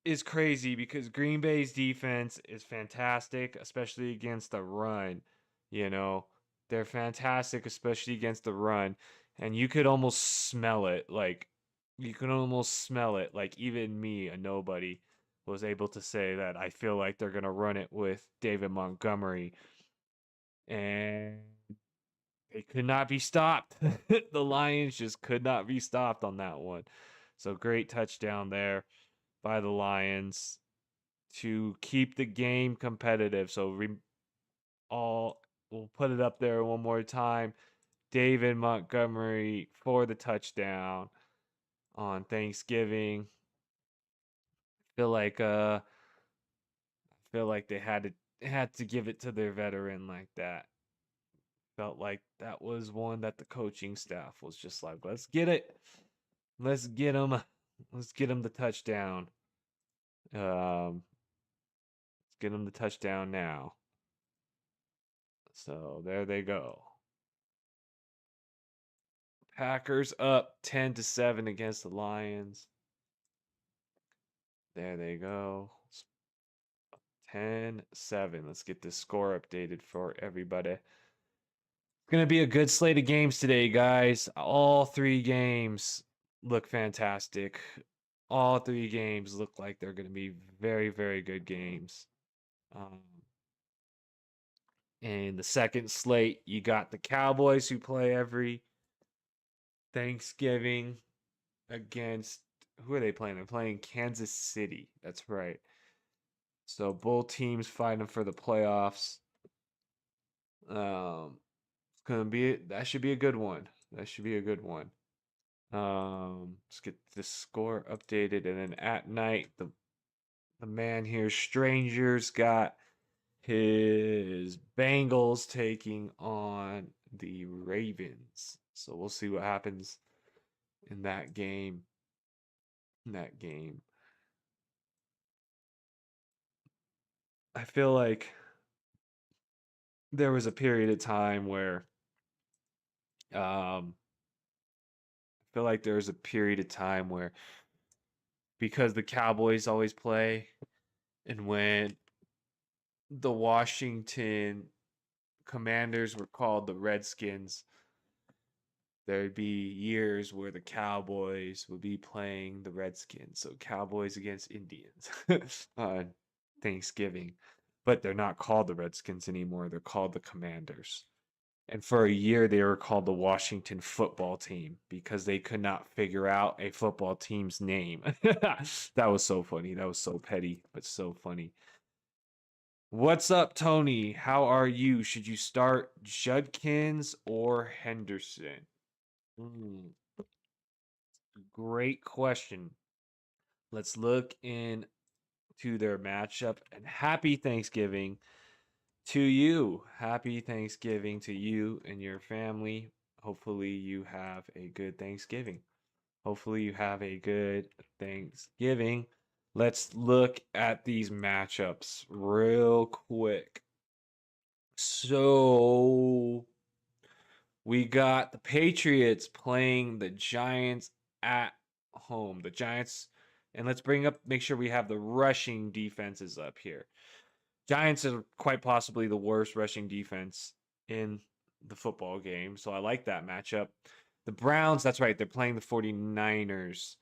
is crazy because Green Bay's defense is fantastic, especially against the run. You know, they're fantastic, especially against the run. And you could almost smell it. Like, even me, a nobody, was able to say that I feel like they're going to run it with David Montgomery. And they could not be stopped. The Lions just could not be stopped on that one. So great touchdown there by the Lions to keep the game competitive. So we'll put it up there one more time. David Montgomery for the touchdown on Thanksgiving. Feel like they had to give it to their veteran like that. Felt like that was one that the coaching staff was just like, let's get it. Let's get him the touchdown. Let's get him the touchdown now. So there they go. Packers up 10-7 against the Lions. There they go. 10-7. Let's get this score updated for everybody. It's going to be a good slate of games today, guys. All 3 games look fantastic. All 3 games look like they're going to be very, very good games. In the second slate, you got the Cowboys who play every Thanksgiving against who are they playing? They're playing Kansas City. That's right. So both teams fighting for the playoffs. It's gonna be that should be a good one. That should be a good one. Let's get the score updated, and then at night the man here, Strangers, got his Bengals taking on the Ravens. So we'll see what happens in that game. In that game. I feel like there was a period of time where I feel like there was a period of time where because the Cowboys always play and when the Washington Commanders were called the Redskins, there'd be years where the Cowboys would be playing the Redskins. So Cowboys against Indians on Thanksgiving. But they're not called the Redskins anymore. They're called the Commanders. And for a year, they were called the Washington football team because they could not figure out a football team's name. That was so funny. That was so petty, but so funny. What's up, Tony? How are you? Should you start Judkins or Henderson? Hmm, great question. Let's look into their matchup and happy Thanksgiving to you. Happy Thanksgiving to you and your family. Hopefully, you have a good Thanksgiving. Hopefully, you have a good Thanksgiving. Let's look at these matchups real quick. So, we got the Patriots playing the Giants at home. The Giants, and let's make sure we have the rushing defenses up here. Giants are quite possibly the worst rushing defense in the football game. So I like that matchup. The Browns, that's right, they're playing the 49ers.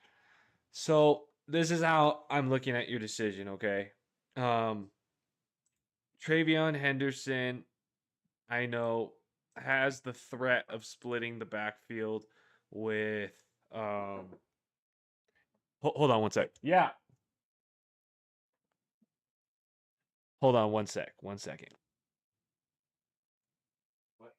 So this is how I'm looking at your decision, okay? Travion Henderson, I know, has the threat of splitting the backfield with hold on one sec. Yeah. Hold on one sec. 1 second. What?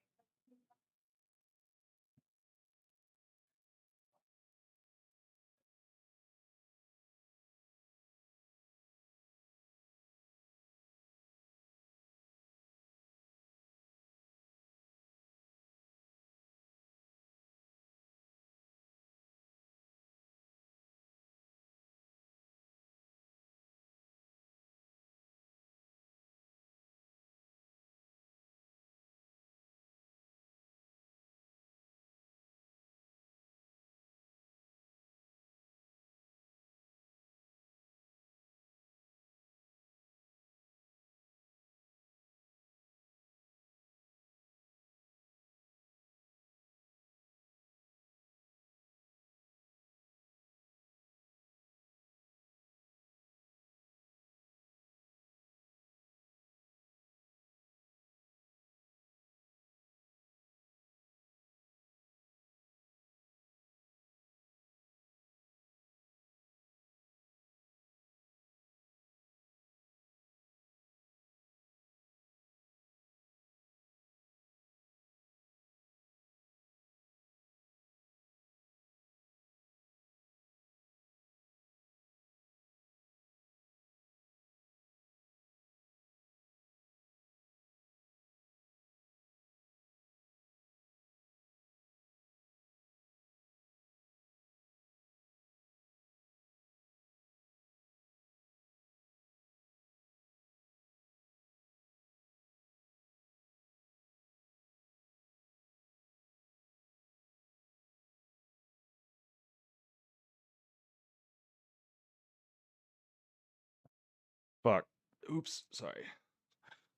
Fuck. Oops, sorry.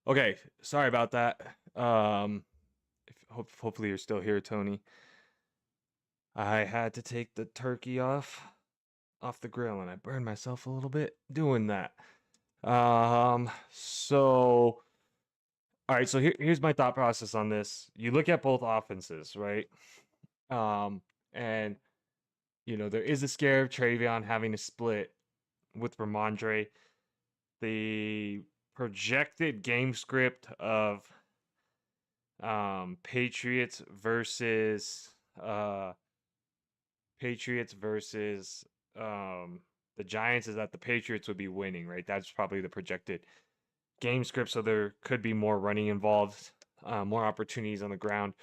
Okay, sorry about that. Hopefully you're still here, Tony. I had to take the turkey off the grill, and I burned myself a little bit doing that. So All right, so here's my thought process on this. You look at both offenses, right? Um, and there is a scare of Travion having to split with Ramondre. The projected game script of Patriots versus uh Patriots versus um the Giants is that the Patriots would be winning, right? That's probably the projected game script, so there could be more running involved, more opportunities on the ground.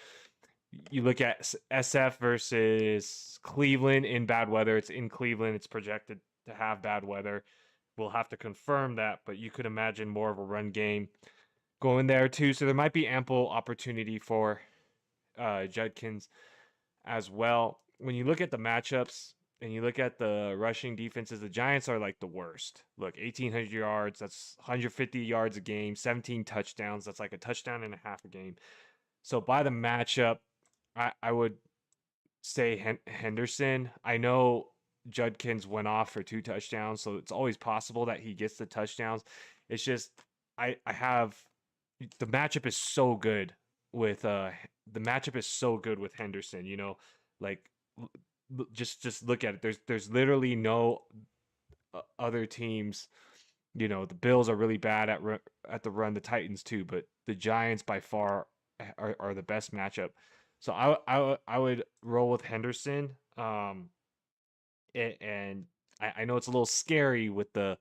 You look at SF versus Cleveland in bad weather. It's in Cleveland. It's projected to have bad weather. We'll have to confirm that, but you could imagine more of a run game going there too. So there might be ample opportunity for Judkins as well. When you look at the matchups and you look at the rushing defenses, the Giants are like the worst. Look, 1,800 yards, that's 150 yards a game, 17 touchdowns, that's like a touchdown and a half a game. So by the matchup, I would say Henderson. I know Judkins went off for 2 touchdowns, so it's always possible that he gets the touchdowns. It's just I have the matchup is so good with Henderson, like just look at it. There's literally no other teams. The Bills are really bad at the run, the Titans too, but the Giants by far are the best matchup. So I would roll with Henderson. And I know it's a little scary with the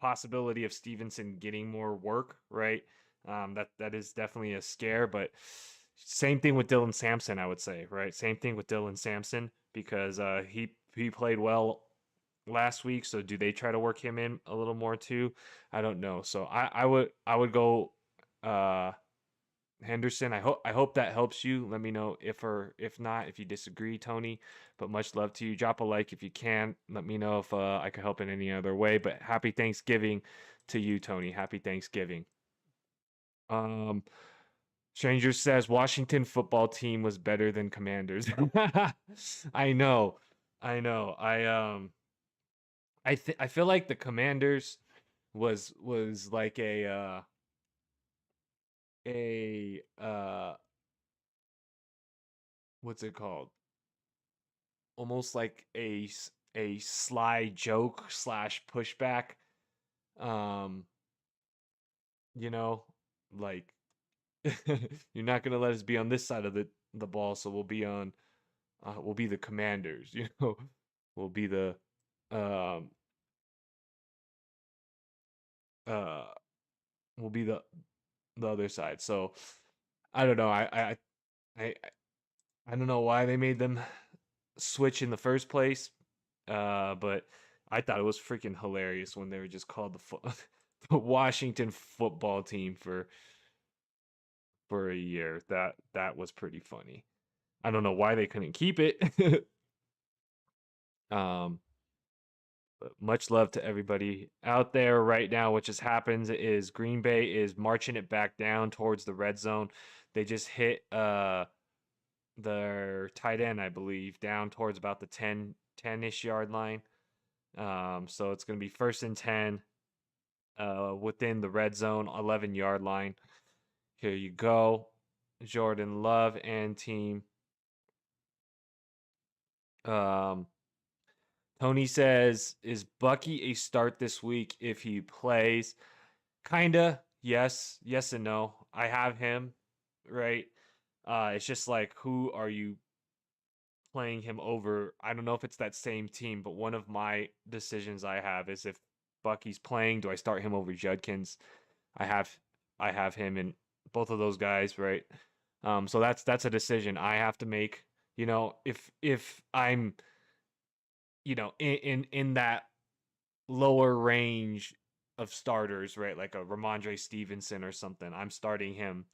possibility of Stevenson getting more work, right? That is definitely a scare, but same thing with Dylan Sampson, I would say, right? Same thing with Dylan Sampson because he played well last week. So do they try to work him in a little more too? I don't know. So I would go uh Henderson. I hope that helps you. Let me know if not, if you disagree, Tony. But much love to you. Drop a like if you can. Let me know if I could help in any other way. But happy Thanksgiving to you, Tony. Happy Thanksgiving. Um, Stranger says Washington football team was better than Commanders. I know, I know. I feel like the Commanders was like a what's it called? Almost like a sly joke slash pushback. Um, you know, like you're not gonna let us be on this side of the ball, so we'll be the Commanders. We'll be the um uh we'll be the other side. So I don't know. I I don't know why they made them switch in the first place. But I thought it was freaking hilarious when they were just called the Washington football team for a year. That was pretty funny. I don't know why they couldn't keep it. um, but much love to everybody out there right now. What just happens is Green Bay is marching it back down towards the red zone. They just hit their tight end, I believe, down towards about the 10-ish yard line. So it's going to be 1st and 10 within the red zone, 11-yard line. Here you go. Jordan Love and team. Um, Tony says, is Bucky a start this week if he plays? Kinda. Yes. Yes and no. I have him, right? It's just like, who are you playing him over? I don't know if it's that same team, but one of my decisions I have is if Bucky's playing, do I start him over Judkins? I have I have him in both of those guys, right? So that's a decision I have to make. If I'm, in that lower range of starters, right? Like a Ramondre Stevenson or something, I'm starting him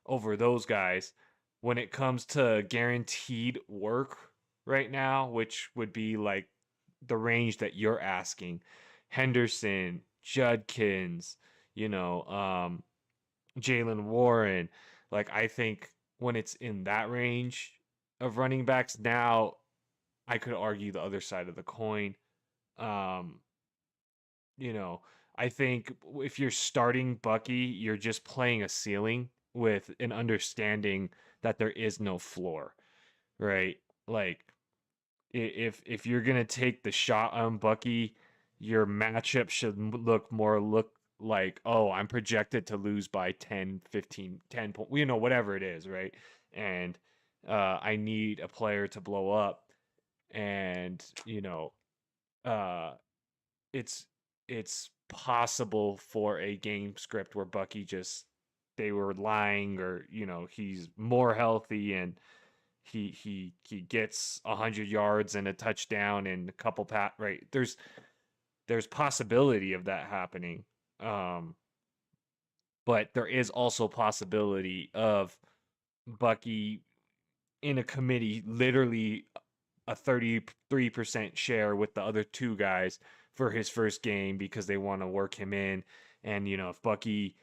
over those guys. When it comes to guaranteed work right now, which would be like the range that you're asking, Henderson, Judkins, you know, um, Jalen Warren. Like I think when it's in that range of running backs, now I could argue the other side of the coin. Um, you know, I think if you're starting Bucky, you're just playing a ceiling with an understanding that there is no floor, right? Like if you're gonna take the shot on Bucky, your matchup should look like, oh, I'm projected to lose by 10, 15, 10 points, whatever it is, right? And I need a player to blow up, and uh, it's it's possible for a game script where Bucky just they were lying, or he's more healthy and he gets 100 yards and a touchdown and a couple right. There's possibility of that happening. Um, but there is also possibility of Bucky in a committee literally a 33% share with the other two guys for his first game because they want to work him in. And if Bucky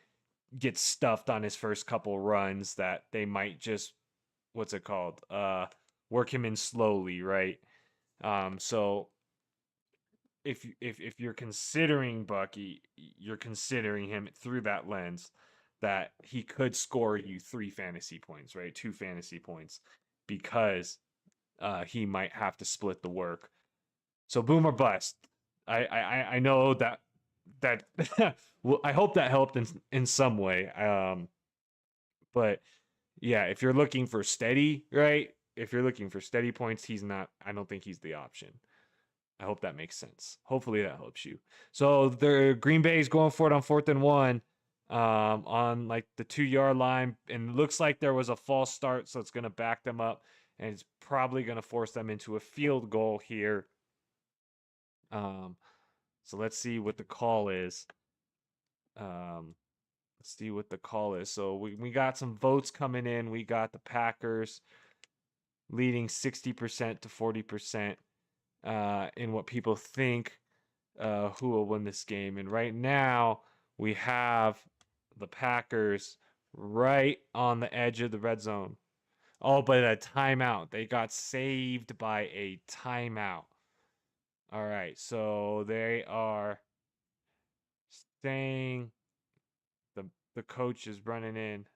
gets stuffed on his first couple runs, that they might just what's it called? Work him in slowly, right? So if you're considering Bucky, you're considering him through that lens that he could score you 3 fantasy points, right? 2 fantasy points because he might have to split the work. So boom or bust. I know that well, I hope that helped in some way. But yeah, if you're looking for steady, right? If you're looking for steady points, he's not. I don't think he's the option. I hope that makes sense. Hopefully that helps you. So the Green Bay is going for it on 4th and 1, on like the 2 yard line, and it looks like there was a false start, so it's going to back them up, and it's probably going to force them into a field goal here. So let's see what the call is. Let's see what the call is. So we got some votes coming in. We got the Packers leading 60% to 40% in what people think who will win this game. And right now we have the Packers right on the edge of the red zone. Oh, but a timeout. They got saved by a timeout. All right, so they are saying the coach is running in.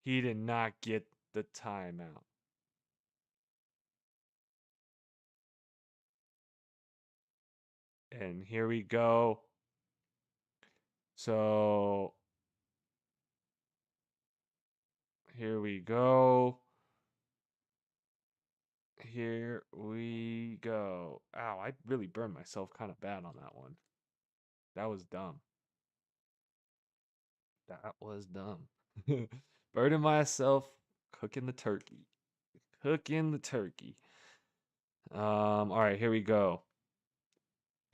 He did not get the timeout. And here we go. So here we go. Here we go. Ow, I really burned myself kind of bad on that one. That was dumb. That was dumb. Burning myself cooking the turkey. Cooking the turkey. All right, here we go.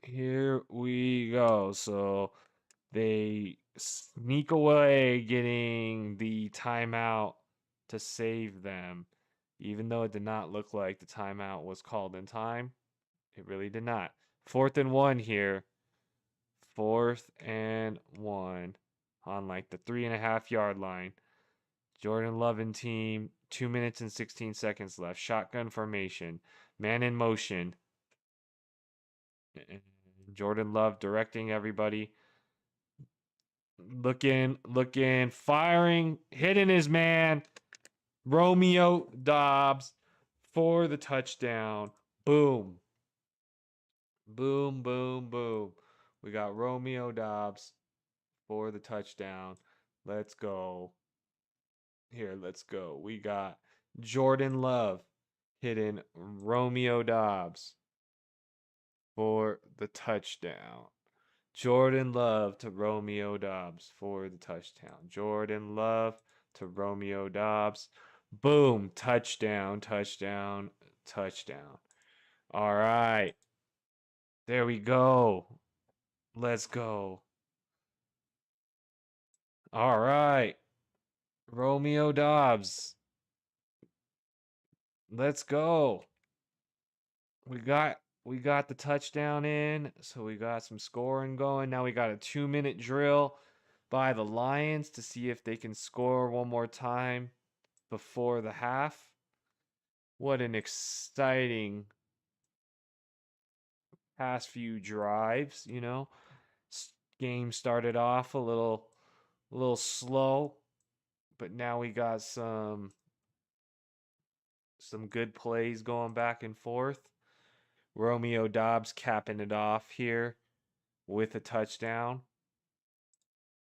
Here we go. So they sneak away getting the timeout to save them, even though it did not look like the timeout was called in time. It really did not. 4th and 1 here. 4th and 1 on like the 3.5 yard line. Jordan Love and team. 2 minutes and 16 seconds left. Shotgun formation. Man in motion. Jordan Love directing everybody. Looking, firing, hitting his man. Romeo Dobbs for the touchdown. Boom. Boom, boom, boom. We got Romeo Dobbs for the touchdown. Let's go. Here, let's go. We got Jordan Love hitting Romeo Dobbs for the touchdown. Jordan Love to Romeo Dobbs for the touchdown. Jordan Love to Romeo Dobbs. Boom. Touchdown, touchdown, touchdown. All right. There we go. Let's go. All right. Romeo Dobbs. Let's go. We got the touchdown in, so we got some scoring going. Now we got a 2-minute drill by the Lions to see if they can score one more time before the half. What an exciting past few drives, Game started off a little slow, but now we got some good plays going back and forth. Romeo Dobbs capping it off here with a touchdown.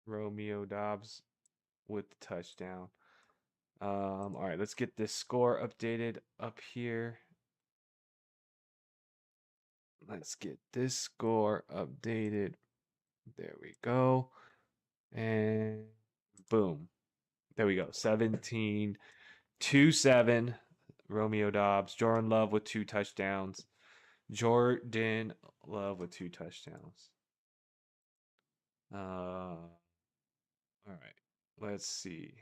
Romeo Dobbs with the touchdown. All right, let's get this score updated up here. Let's get this score updated. There we go. And boom. There we go. 17-7. Romeo Dobbs. Jordan Love with 2 touchdowns. Jordan Love with 2 touchdowns. All right. Let's see.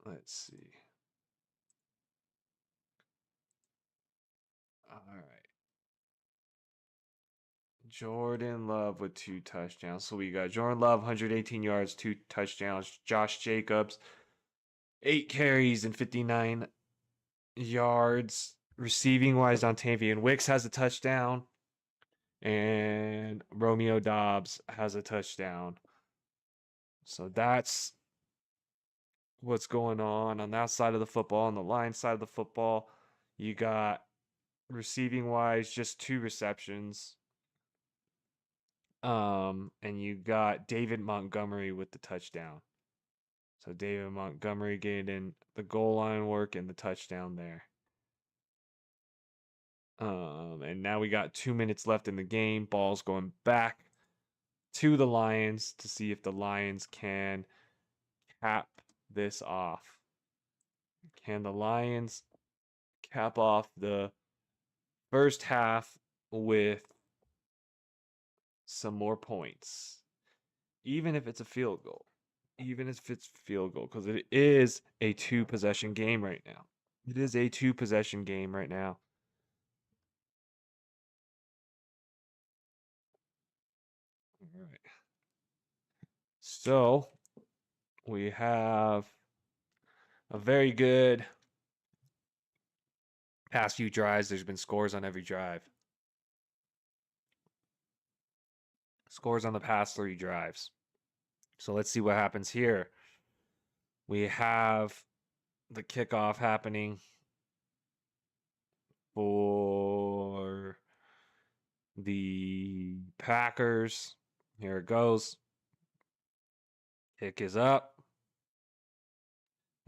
Let's see. All right. Jordan Love with 2 touchdowns. So we got Jordan Love, 118 yards, 2 touchdowns. Josh Jacobs, 8 carries and 59 yards. Receiving wise, Dontavian Wicks has a touchdown. And Romeo Dobbs has a touchdown. So that's what's going on that side of the football. On the Lions side of the football, you got receiving wise just 2 receptions. And you got David Montgomery with the touchdown. So David Montgomery getting the goal line work and the touchdown there. And now we got 2 minutes left in the game. Ball's going back to the Lions to see if the Lions can cap this off. Can the Lions cap off the first half with some more points? Even if it's a field goal. Even if it's field goal, because it is a 2-possession game right now. It is a 2-possession game right now. All right. So we have a very good past few drives. There's been scores on every drive. Scores on the past 3 drives. So let's see what happens here. We have the kickoff happening for the Packers. Here it goes. Kick is up.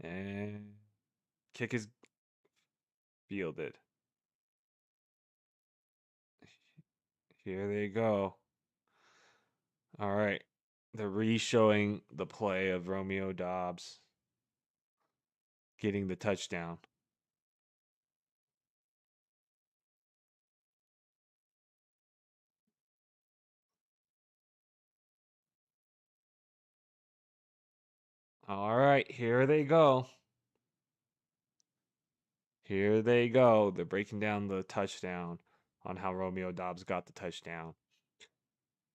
And kick is fielded. Here they go. All right. They're re-showing the play of Romeo Dobbs getting the touchdown. All right, here they go. Here they go. They're breaking down the touchdown on how Romeo Dobbs got the touchdown.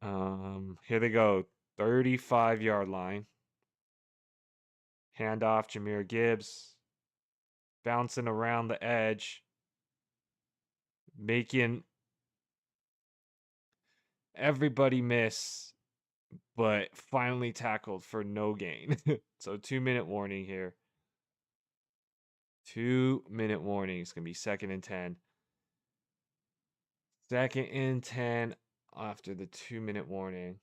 Here they go. 35-yard line. Handoff, Jahmyr Gibbs. Bouncing around the edge. Making everybody miss, but finally tackled for no gain. So 2-minute warning here. 2-minute warning. It's going to be 2nd and 10. 2nd and 10 after the 2-minute warning.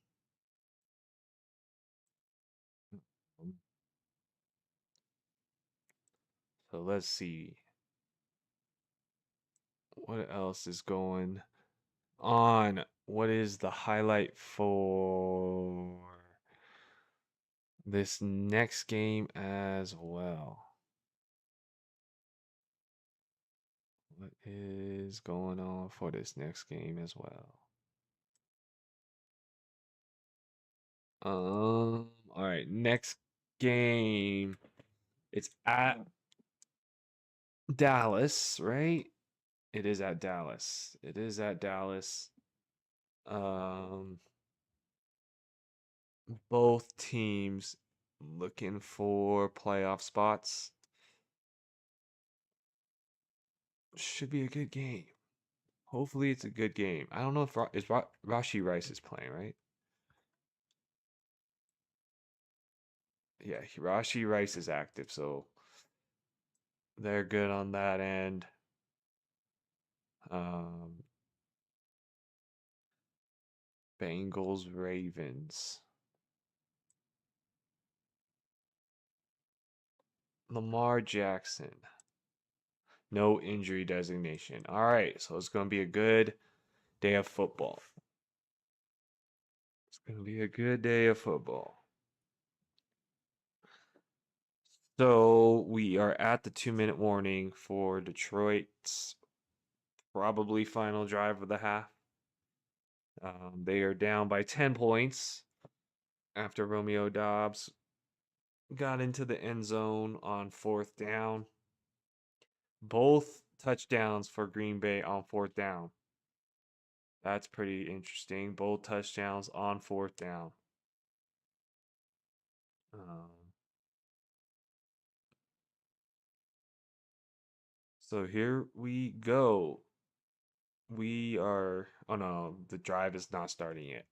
So let's see. What else is going on? What is the highlight for this next game as well? What is going on for this next game as well? All right, next game. It's at Dallas, right? It is at Dallas. It is at Dallas. Both teams looking for playoff spots. Should be a good game. Hopefully it's a good game. I don't know if Rashi Rice is playing, right? Yeah, Rashi Rice is active, so they're good on that end. Um, Bengals Ravens. Lamar Jackson. No injury designation. All right, so it's going to be a good day of football. It's going to be a good day of football. So we are at the 2-minute warning for Detroit's probably final drive of the half. They are down by 10 points after Romeo Dobbs got into the end zone on 4th down. Both touchdowns for Green Bay on 4th down. That's pretty interesting. Both touchdowns on 4th down. So here we go. We are. Oh no, the drive is not starting yet.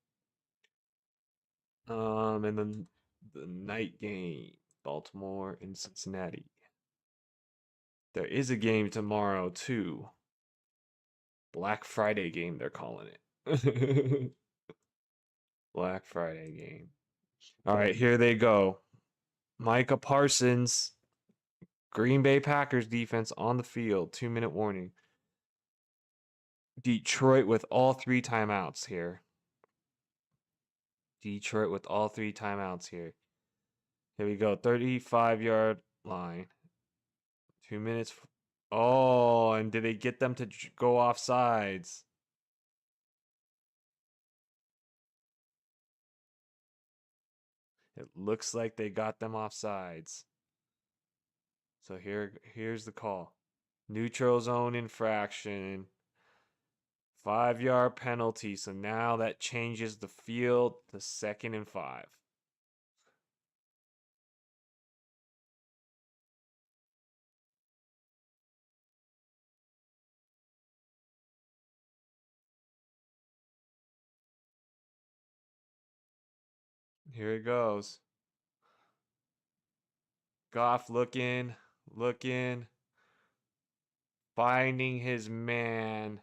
And then the night game, Baltimore and Cincinnati. There is a game tomorrow too. Black Friday game, they're calling it. Black Friday game. All right, here they go. Micah Parsons, Green Bay Packers defense on the field. 2-minute warning. Detroit with all 3 timeouts here. Detroit with all 3 timeouts here. Here we go. 35-yard line. 2 minutes. Oh, and did they get them to go off sides? It looks like they got them off sides. So here's the call. Neutral zone infraction. 5-yard penalty. So now that changes the field to 2nd and 5. Here it goes. Goff looking, finding his man.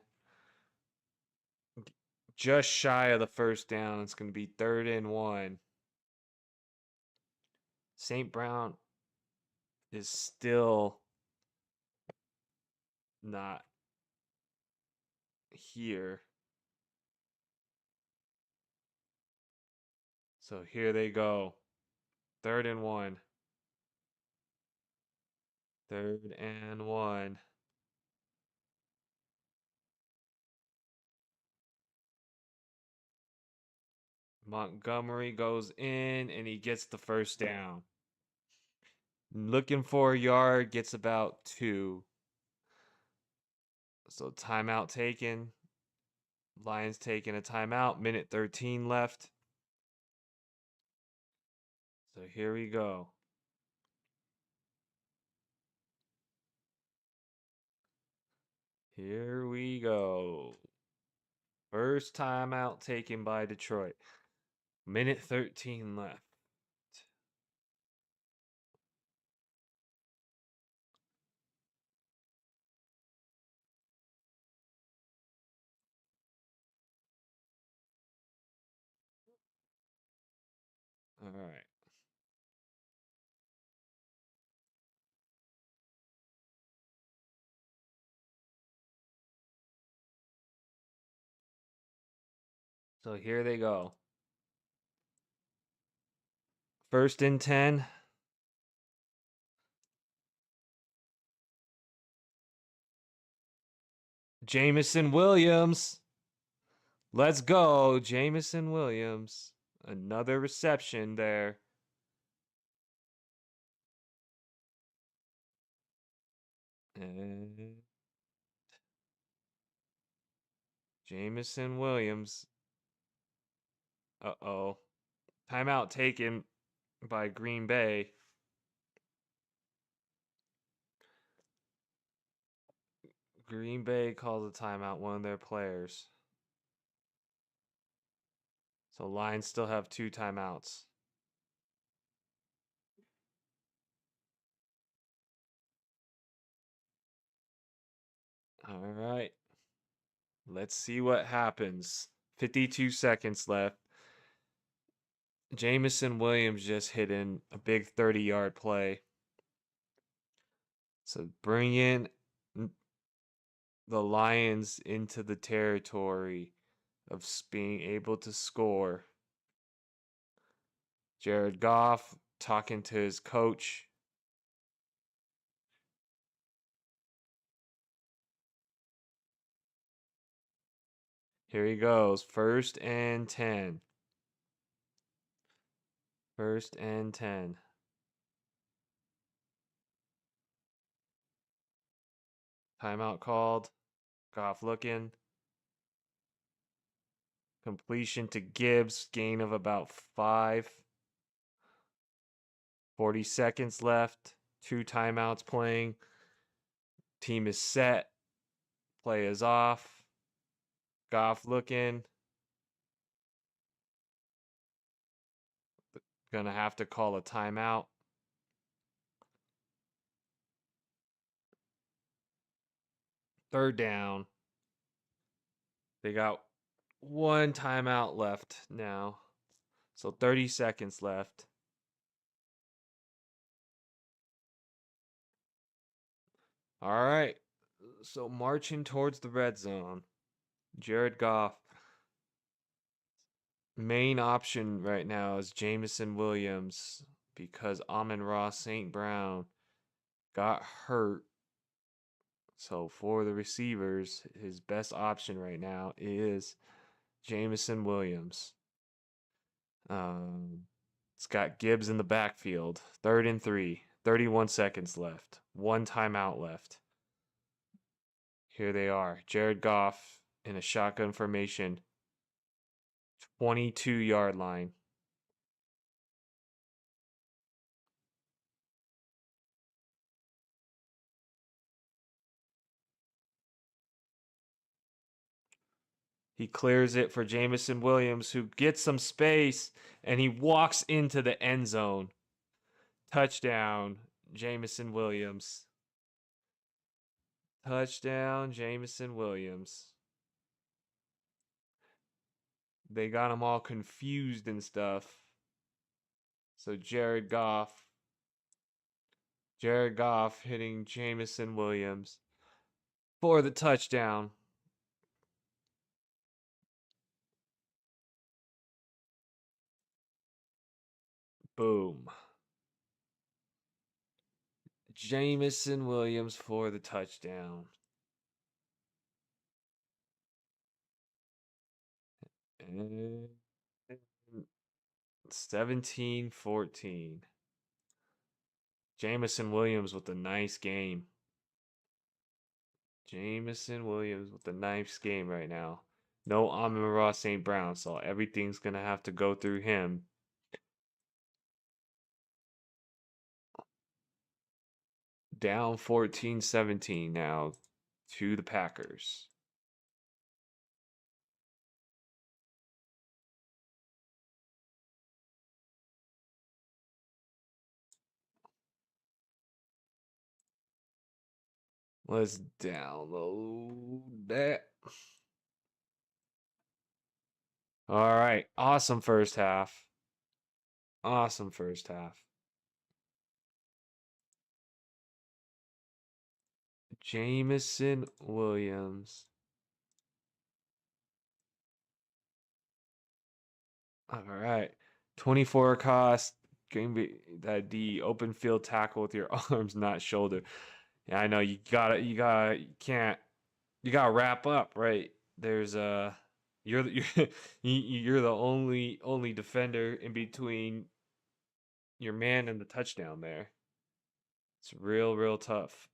Just shy of the 1st down. It's going to be 3rd and 1. St. Brown is still not here. So here they go. 3rd and 1. 3rd and 1. Montgomery goes in and he gets the 1st down. Looking for a yard, gets about 2. So timeout taken. Lions taking a timeout. Minute 13 left. So here we go. Here we go. First timeout taken by Detroit. Minute 13 left. All right. So here they go. 1st and 10. Jamison Williams. Let's go. Jamison Williams. Another reception there. And Jamison Williams. Uh-oh. Timeout taken by Green Bay. Green Bay calls a timeout, one of their players. So Lions still have 2 timeouts. All right. Let's see what happens. 52 seconds left. Jamison Williams just hit in a big 30-yard play. So bring in the Lions into the territory of being able to score. Jared Goff talking to his coach. Here he goes. 1st and 10. 1st and 10. Timeout called. Goff looking. Completion to Gibbs. Gain of about 5. 40 seconds left. 2 timeouts playing. Team is set. Play is off. Goff looking. Gonna have to call a timeout. Third down. They got 1 timeout left now. So 30 seconds left. All right. So marching towards the red zone. Jared Goff. Main option right now is Jamison Williams because Amon-Ra St. Brown got hurt. So for the receivers, his best option right now is Jamison Williams. It's got Gibbs in the backfield. 3rd and 3. 31 seconds left. 1 timeout left. Here they are. Jared Goff in a shotgun formation. 22-yard line. He clears it for Jamison Williams, who gets some space, and he walks into the end zone. Touchdown, Jamison Williams. Touchdown, Jamison Williams. They got him all confused and stuff. So Jared Goff hitting Jamison Williams for the touchdown. Boom. Jamison Williams for the touchdown. And 17-14. Jamison Williams with a nice game. Jamison Williams with a nice game right now. No Amon-Ra St. Brown, so everything's going to have to go through him. Down 14-17 now to the Packers. Let's download that. All right. Awesome first half. Awesome first half. Jamison Williams. All right. 24 cost. Going to be that the open field tackle with your arms, not shoulder. Yeah, I know you gotta wrap up, right? There's you're you're the only defender in between your man and the touchdown there. It's real tough.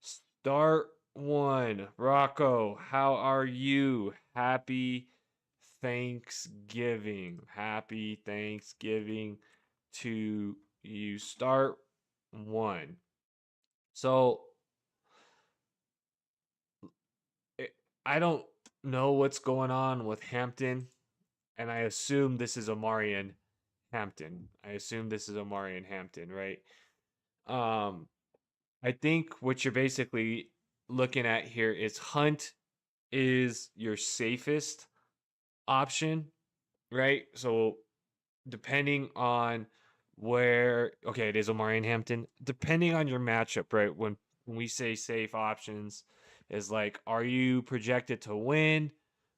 Start 1. Rocco, how are you? Happy Thanksgiving. Happy Thanksgiving to you. Start 1. So I don't know what's going on with Hampton, and I assume this is Omarion Hampton. Right? Um, I think what you're basically looking at here is Hunt is your safest option, right? So depending on okay, it is Omarion Hampton. Depending on your matchup, right? When we say safe options, is like, are you projected to win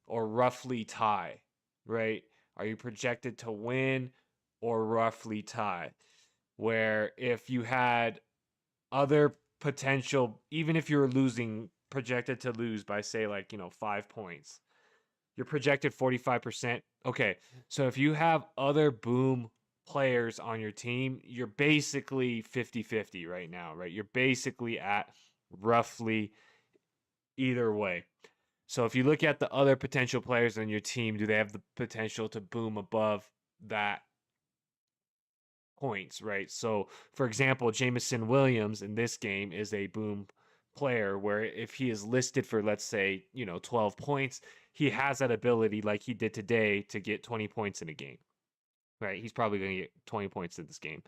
or roughly tie, right? Are you projected to win or roughly tie? Where if you had other potential, even if you're losing, projected to lose by say like 5 points, you're projected 45%. Okay, so if you have other boom players on your team, you're basically 50-50 right now, right? You're basically at roughly either way. So if you look at the other potential players on your team, do they have the potential to boom above that points, right? So for example, Jamison Williams in this game is a boom player where if he is listed for, let's say, 12 points, he has that ability like he did today to get 20 points in a game, right? He's probably going to get 20 points in this game.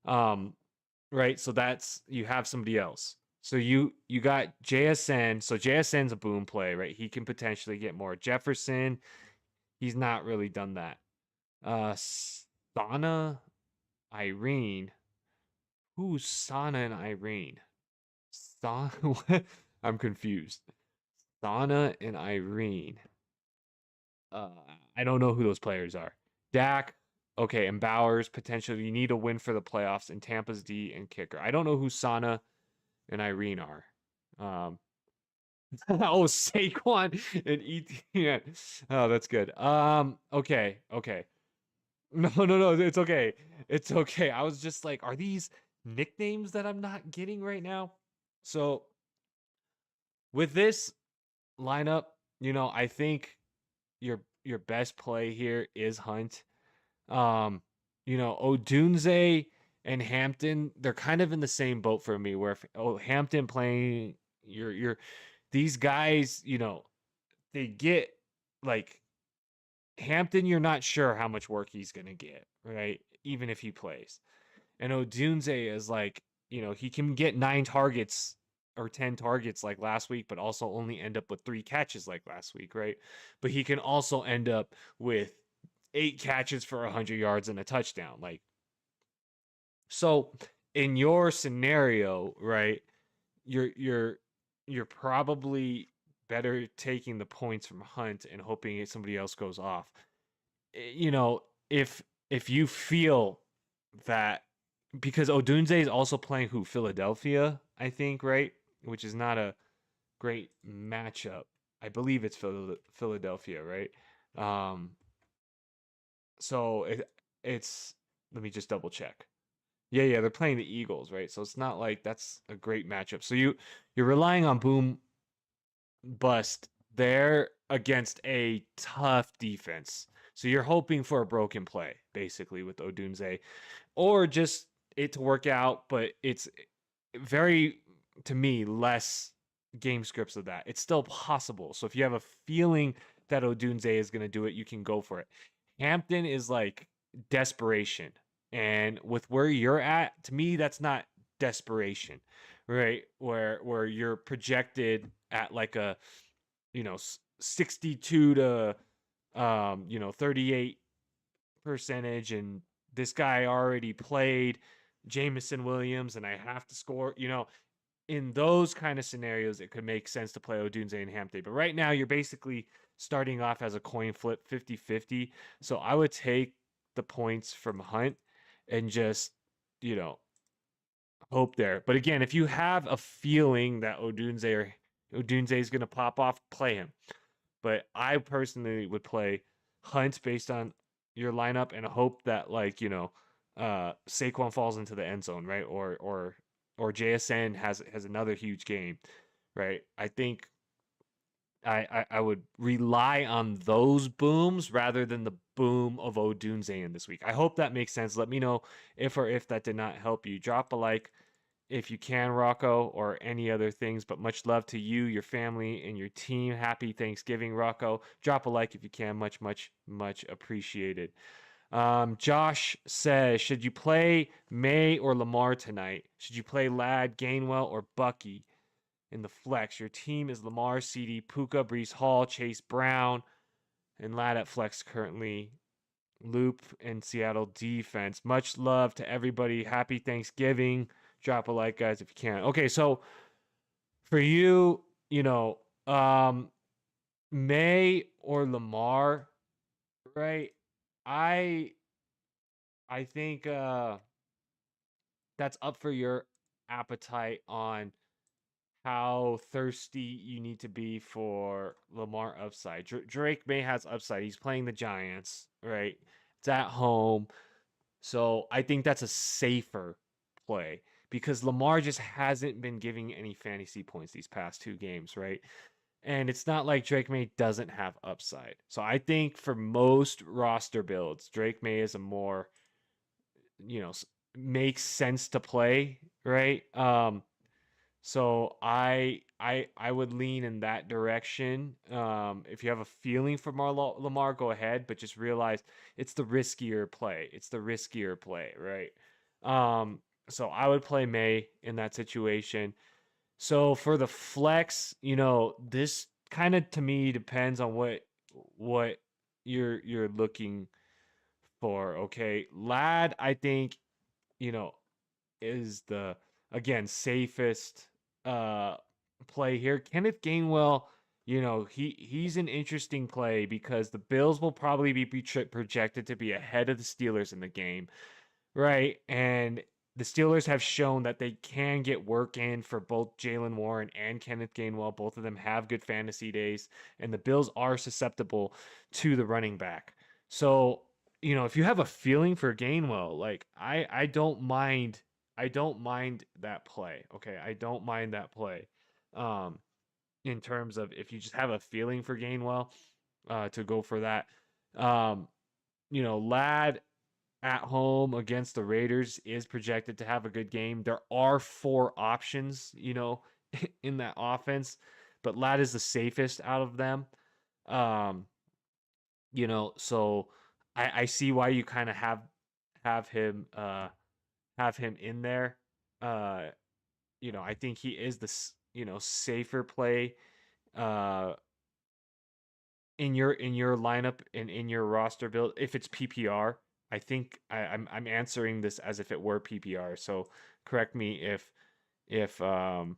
Right? So that's, you have somebody else. So you got JSN. So JSN's a boom play, right? He can potentially get more. Jefferson, he's not really done that. Sana, Irene. Who's Sana and Irene? Sana, I'm confused. Sana and Irene. Uh, I don't know who those players are. Dak, okay, and Bowers, potentially you need a win for the playoffs, and Tampa's D and kicker. I don't know who Sana and Irene are. Um, oh, Saquon and ETN. Oh, that's good. Okay, okay. No, no, no, it's okay. It's okay. I was just like, are these nicknames that I'm not getting right now? So with this lineup, I think your best play here is Hunt. Odunze and Hampton, they're kind of in the same boat for me. Where if Hampton playing your these guys, they get like Hampton, you're not sure how much work he's gonna get, right? Even if he plays. And Odunze is like, he can get 9 targets or 10 targets like last week, but also only end up with 3 catches like last week, right? But he can also end up with 8 catches for 100 yards and a touchdown. Like, so in your scenario, right, you're probably better taking the points from Hunt and hoping somebody else goes off. You know, if you feel that, because Odunze is also playing Philadelphia, I think, right? Which is not a great matchup. I believe it's Philadelphia, right? Um, so it's let me just double check. Yeah, they're playing the Eagles, right? So it's not like that's a great matchup. So you're relying on boom bust there against a tough defense. So you're hoping for a broken play, basically, with Odunze, or just it to work out, but it's very, to me, less game scripts of that. It's still possible. So if you have a feeling that Odunze is going to do it, you can go for it. Hampton is like desperation. And with where you're at, to me, that's not desperation, right? Where you're projected at like a 62 to 38 percentage, and this guy already played Jamison Williams and I have to score, in those kind of scenarios it could make sense to play Odunze and Hampton. But right now you're basically starting off as a coin flip 50-50. So I would take the points from Hunt and just, hope there. But again, if you have a feeling that Odunze is going to pop off, play him. But I personally would play Hunt based on your lineup and hope that, like, Saquon falls into the end zone, right? Or JSN has another huge game, right? I think I would rely on those booms rather than the boom of Odunze in this week. I hope that makes sense. Let me know if that did not help you. Drop a like if you can, Rocco, or any other things. But much love to you, your family, and your team. Happy Thanksgiving, Rocco. Drop a like if you can. Much, much, much appreciated. Josh says, should you play May or Lamar tonight? Should you play Ladd, Gainwell, or Bucky in the flex? Your team is Lamar, CD, Puka, Brees Hall, Chase Brown, and Ladd at flex currently. Loop and Seattle defense. Much love to everybody. Happy Thanksgiving. Drop a like, guys, if you can. Okay, so for you, May or Lamar, right? I I think that's up for your appetite on how thirsty you need to be for Lamar upside. Drake May has upside. He's playing the Giants, right? It's at home. So I think that's a safer play because Lamar just hasn't been giving any fantasy points these past 2 games, right? And it's not like Drake May doesn't have upside. So I think for most roster builds, Drake May is a more, makes sense to play, right? So I would lean in that direction. If you have a feeling for Lamar, go ahead, but just realize it's the riskier play. It's the riskier play, right? So I would play May in that situation. So for the flex, this kind of to me depends on what you're looking for. Okay, Ladd, I think you know is the again safest play here. Kenneth Gainwell, he's an interesting play because the Bills will probably be projected to be ahead of the Steelers in the game, right? And the Steelers have shown that they can get work in for both Jalen Warren and Kenneth Gainwell. Both of them have good fantasy days, and the Bills are susceptible to the running back. So, if you have a feeling for Gainwell, like I don't mind that play. Okay, I don't mind that play. Um, in terms of if you just have a feeling for Gainwell, to go for that. Um, Ladd at home against the Raiders is projected to have a good game. There are 4 options, in that offense, but Ladd is the safest out of them. Um, so I see why you kind of have him have him in there. Uh, I think he is the safer play uh in your lineup and in your roster build if it's PPR. I think I'm answering this as if it were PPR. So correct me if if I'm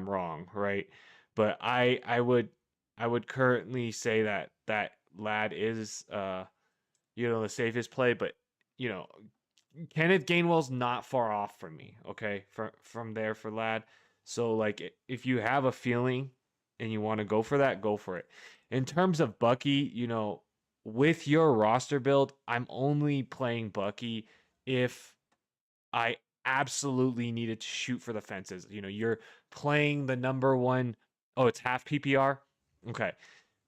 wrong, right? But I would currently say that Ladd is the safest play, but you know Kenneth Gainwell's not far off from me, okay? From there for Ladd. So like if you have a feeling and you want to go for that, go for it. In terms of Bucky, with your roster build, I'm only playing Bucky if I absolutely needed to shoot for the fences. You're playing the number one. Oh, it's half PPR. Okay,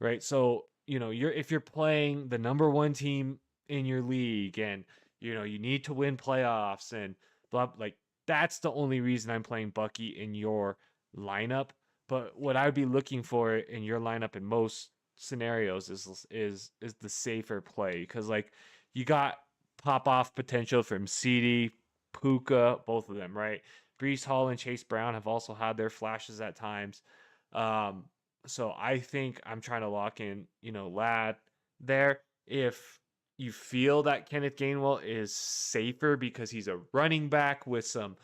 right. So if you're playing the number one team in your league, and you need to win playoffs and blah, like that's the only reason I'm playing Bucky in your lineup. But what I would be looking for in your lineup in most scenarios is the safer play because like you got pop off potential from CD, Puka, both of them, right? Brees Hall and Chase Brown have also had their flashes at times. Um, so I think I'm trying to lock in, Ladd there. If you feel that Kenneth Gainwell is safer because he's a running back with some,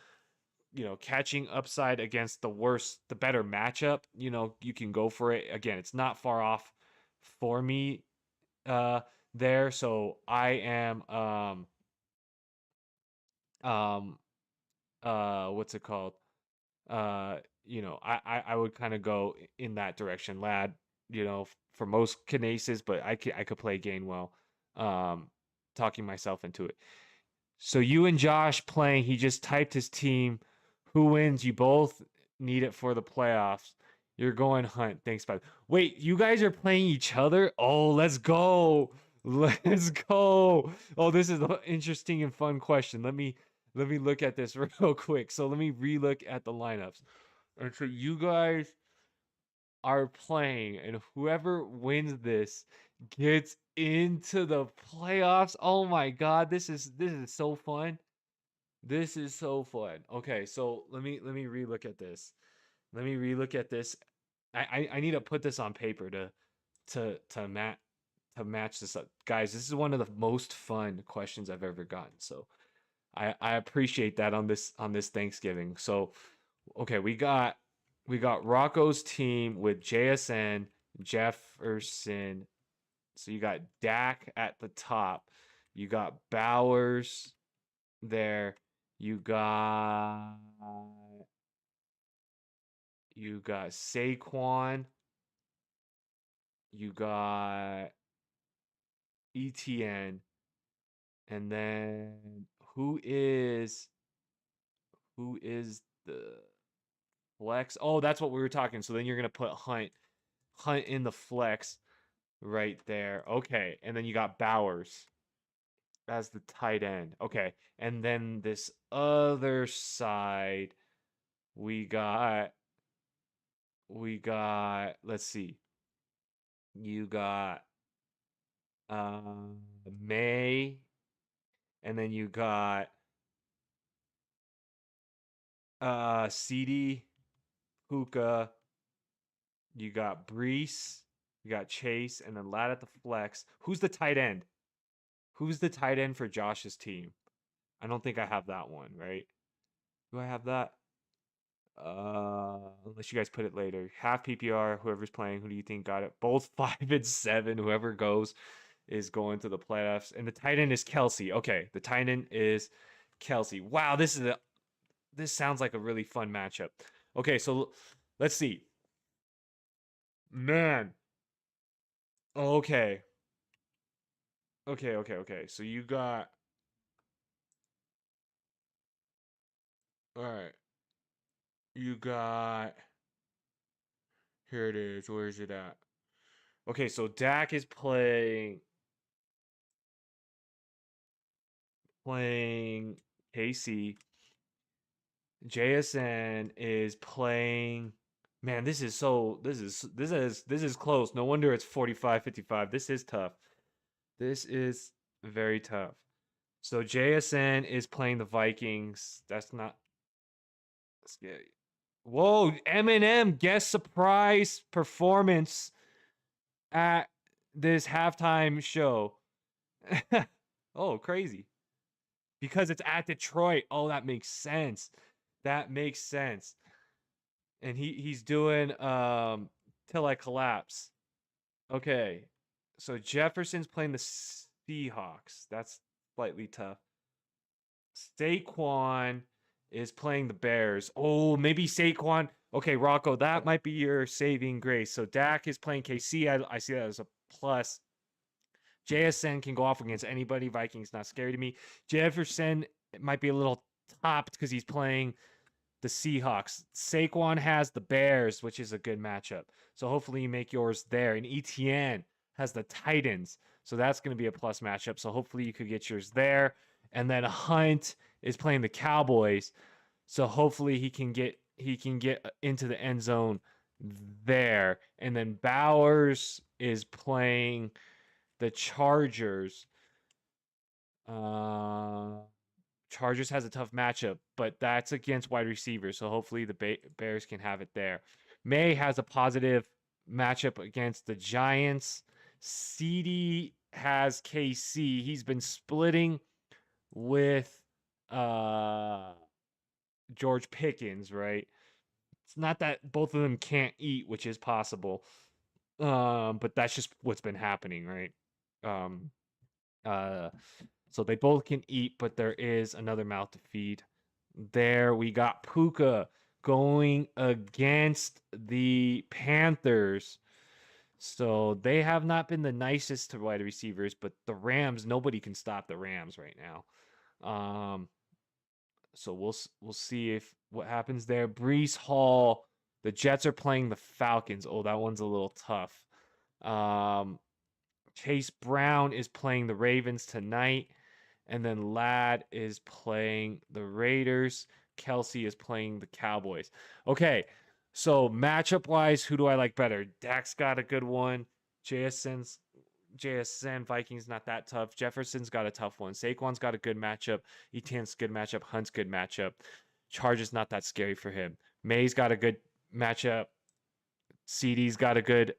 catching upside against the better matchup, you can go for it. Again, it's not far off for me there. So I am um what's it called? I would kind of go in that direction. Ladd, for most cases, but I could play Gainwell. Um, talking myself into it. So you and Josh playing, he just typed his team. Who wins? You both need it for the playoffs. You're going Hunt. Thanks, bud. Wait, you guys are playing each other? Oh, let's go. Let's go. Oh, this is an interesting and fun question. Let me look at this real quick. So let me relook at the lineups. And so you guys are playing, and whoever wins this gets into the playoffs. Oh my god, this is so fun. This is so fun. Okay, so let me relook at this. Let me relook at this. I need to put this on paper to match this up. Guys, this is one of the most fun questions I've ever gotten. So I appreciate that on this Thanksgiving. So okay, we got Rocco's team with JSN, Jefferson. So you got Dak at the top. You got Bowers there. You got Saquon. You got ETN. And then who is the flex? Oh, that's what we were talking. So then you're gonna put Hunt in the flex right there. Okay. And then you got Bowers as the tight end. Okay. And then this other side, we got let's see. You got May, and then you got CD, Puka, you got Brees, you got Chase, and then Lad at the flex. Who's the tight end? Who's the tight end for Josh's team? I don't think I have that one, right? Do I have that? Unless you guys put it later. Half PPR, whoever's playing, who do you think got it? Both 5 and 7. Whoever goes is going to the playoffs. And the tight end is Kelsey. Okay, the tight end is Kelsey. Wow, this sounds like a really fun matchup. Okay, so let's see. Man. Okay. Okay. So you got all right. You got here it is. Where is it at? Okay, so Dak is playing KC. JSN is playing. Man, this is close. No wonder it's 45-55. This is tough. This is very tough. So JSN is playing the Vikings. That's not scary. Whoa, Eminem guest surprise performance at this halftime show. Oh, crazy. Because it's at Detroit. Oh, that makes sense. That makes sense. And he's doing Till I Collapse. Okay. So Jefferson's playing the Seahawks. That's slightly tough. Saquon is playing the Bears. Oh, maybe Saquon. Okay, Rocco, that might be your saving grace. So Dak is playing KC. I see that as a plus. JSN can go off against anybody. Vikings not scary to me. Jefferson might be a little topped because he's playing the Seahawks. Saquon has the Bears, which is a good matchup. So hopefully you make yours there. And ETN has the Titans. So that's going to be a plus matchup. So hopefully you could get yours there. And then Hunt is playing the Cowboys. So hopefully he can get into the end zone there. And then Bowers is playing the Chargers. Chargers has a tough matchup, but that's against wide receivers. So hopefully the Bears can have it there. May has a positive matchup against the Giants. CD has KC. He's been splitting with George Pickens, right? It's not that both of them can't eat, which is possible. But that's just what's been happening, right? So they both can eat, but there is another mouth to feed. There we got Puka going against the Panthers. So they have not been the nicest to wide receivers, but the Rams, nobody can stop the Rams right now. So we'll see if what happens there. Brees Hall, the Jets are playing the Falcons. Oh, that one's a little tough. Chase Brown is playing the Ravens tonight. And then Ladd is playing the Raiders. Kelsey is playing the Cowboys. Okay, so matchup wise, who do I like better? Dak's got a good one. JSN Vikings not that tough. Jefferson's got a tough one. Saquon's got a good matchup. Etienne's good matchup. Hunt's good matchup. Chargers not that scary for him. May's got a good matchup. CD's got a good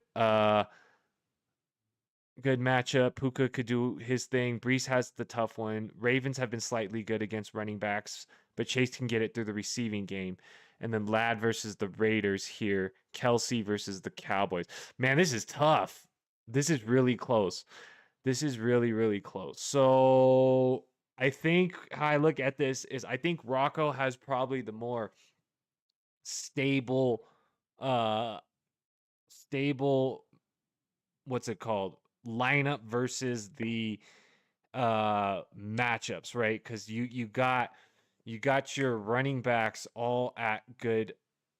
matchup. Puka could do his thing. Brees has the tough one. Ravens have been slightly good against running backs, but Chase can get it through the receiving game. And then Ladd versus the Raiders here. Kelsey versus the Cowboys. Man, this is tough. This is really close. This is really, really close. So I think how I look at this is I think Rocco has probably the more stable, stable, what's it called? Lineup versus the matchups, right? Because you got your running backs all at good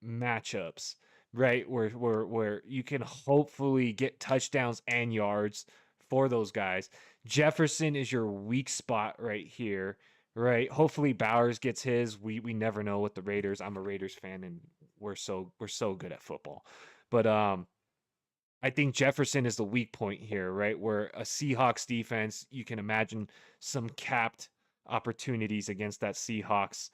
matchups, right? Where you can hopefully get touchdowns and yards for those guys. Jefferson is your weak spot right here, right? Hopefully Bowers gets his. We never know with the Raiders. I'm a Raiders fan and we're so good at football. But I think Jefferson is the weak point here, right? Where a Seahawks defense, you can imagine some capped opportunities against that Seahawks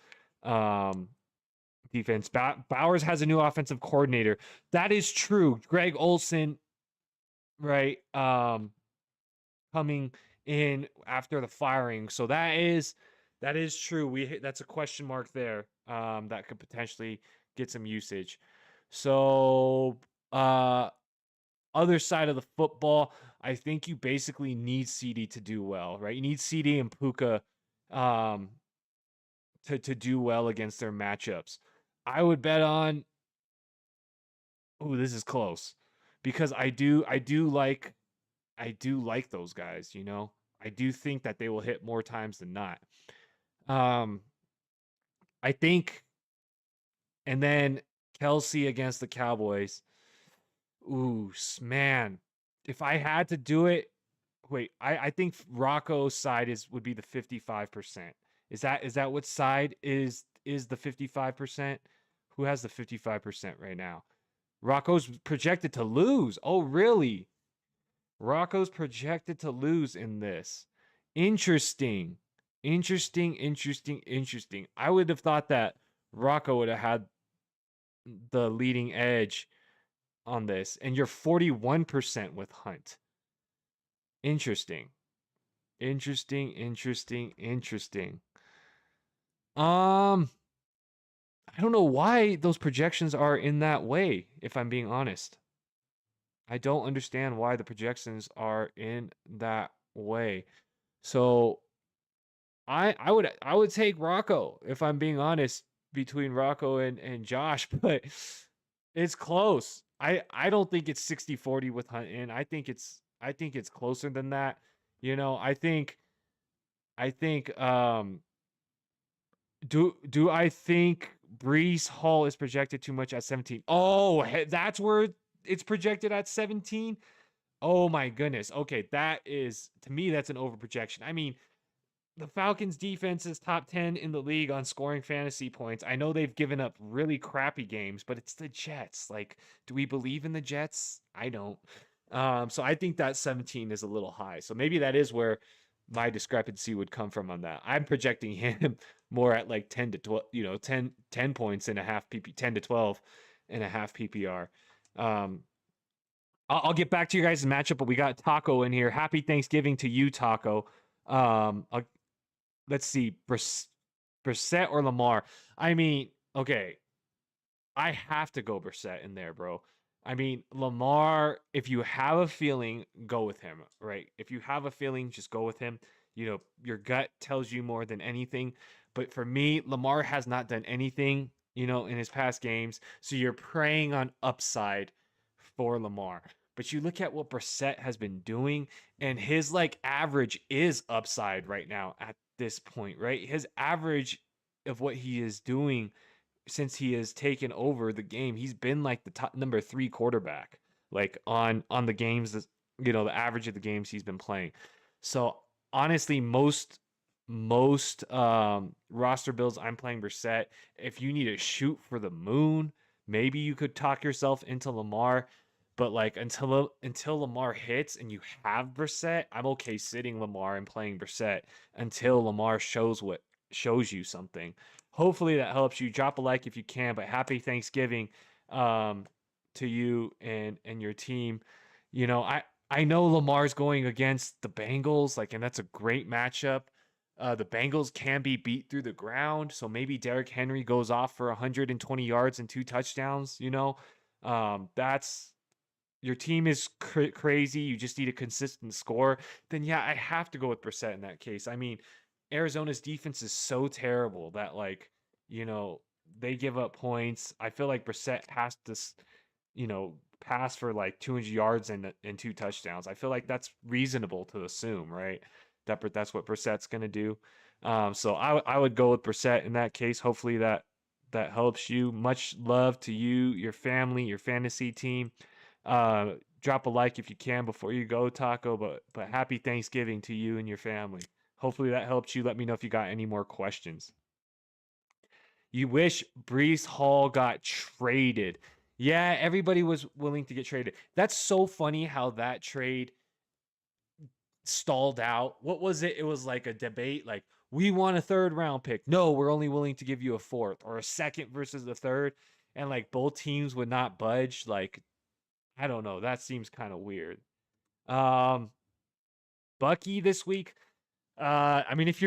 defense. Bowers has a new offensive coordinator. That is true. Greg Olson, right? Coming in after the firing. So that is true. That's a question mark there. That could potentially get some usage. So other side of the football, I think you basically need CD to do well, right? You need CD and Puka to do well against their matchups. I would bet on this is close. Because I do like those guys, you know. I do think that they will hit more times than not. I think and then Kelsey against the Cowboys. Ooh, man. If I had to do it, wait, I think Rocco's side would be the 55%. Is that what side is the 55%? Who has the 55% right now? Rocco's projected to lose. Oh, really? Rocco's projected to lose in this. Interesting. Interesting. I would have thought that Rocco would have had the leading edge on this, and you're 41% with Hunt. Interesting. I don't know why those projections are in that way, if I'm being honest. I don't understand why the projections are in that way. So I would take Rocco, if I'm being honest, between Rocco and Josh, but it's close. I don't think it's 60-40 with Hunt in. I think it's closer than that. You know, I think do I think Brees Hall is projected too much at 17? Oh, that's where it's projected at 17? Oh my goodness. Okay, that is, to me, that's an overprojection. I mean, the Falcons defense is top 10 in the league on scoring fantasy points. I know they've given up really crappy games, but it's the Jets. Like, do we believe in the Jets? I don't. So I think that 17 is a little high. So maybe that is where my discrepancy would come from on that. I'm projecting him more at like 10 to 12, 10 points and a half 10 to 12 and a half PPR. I'll get back to you guys' matchup, but we got Taco in here. Happy Thanksgiving to you, Taco. Let's see, Brissett or Lamar. I mean, okay, I have to go Brissett in there, bro. I mean, Lamar, if you have a feeling, go with him, right? If you have a feeling, just go with him. You know, your gut tells you more than anything. But for me, Lamar has not done anything, in his past games. So you're preying on upside for Lamar. But you look at what Brissett has been doing, and his average is upside right now at this point, right? His average of what he is doing since he has taken over the game, he's been like the top number 3 quarterback, on the games, the average of the games he's been playing. So honestly, most most roster builds, I'm playing Brissett. If you need to shoot for the moon, maybe you could talk yourself into Lamar. But like until Lamar hits and you have Brissett, I'm okay sitting Lamar and playing Brissett until Lamar shows you something. Hopefully that helps you. Drop a like if you can. But happy Thanksgiving um, to you and your team. I know Lamar's going against the Bengals, like, and that's a great matchup. The Bengals can be beat through the ground, so maybe Derrick Henry goes off for 120 yards and 2 touchdowns. That's your team is crazy. You just need a consistent score. Then yeah, I have to go with Brissett in that case. I mean, Arizona's defense is so terrible that like you know they give up points. I feel like Brissett has to pass for like 200 yards and 2 touchdowns. I feel like that's reasonable to assume, right? That's what Brissett's going to do. So I would go with Brissett in that case. Hopefully that helps you. Much love to you, your family, your fantasy team. Drop a like if you can before you go, Taco. But happy Thanksgiving to you and your family. Hopefully that helped you. Let me know if you got any more questions. You wish Brees Hall got traded. Yeah, everybody was willing to get traded. That's so funny how that trade stalled out. What was it? It was like a debate like we want a third round pick. No, we're only willing to give you a fourth or a second versus the third. And like both teams would not budge. Like, I don't know. That seems kind of weird. Um Bucky this week. I mean, if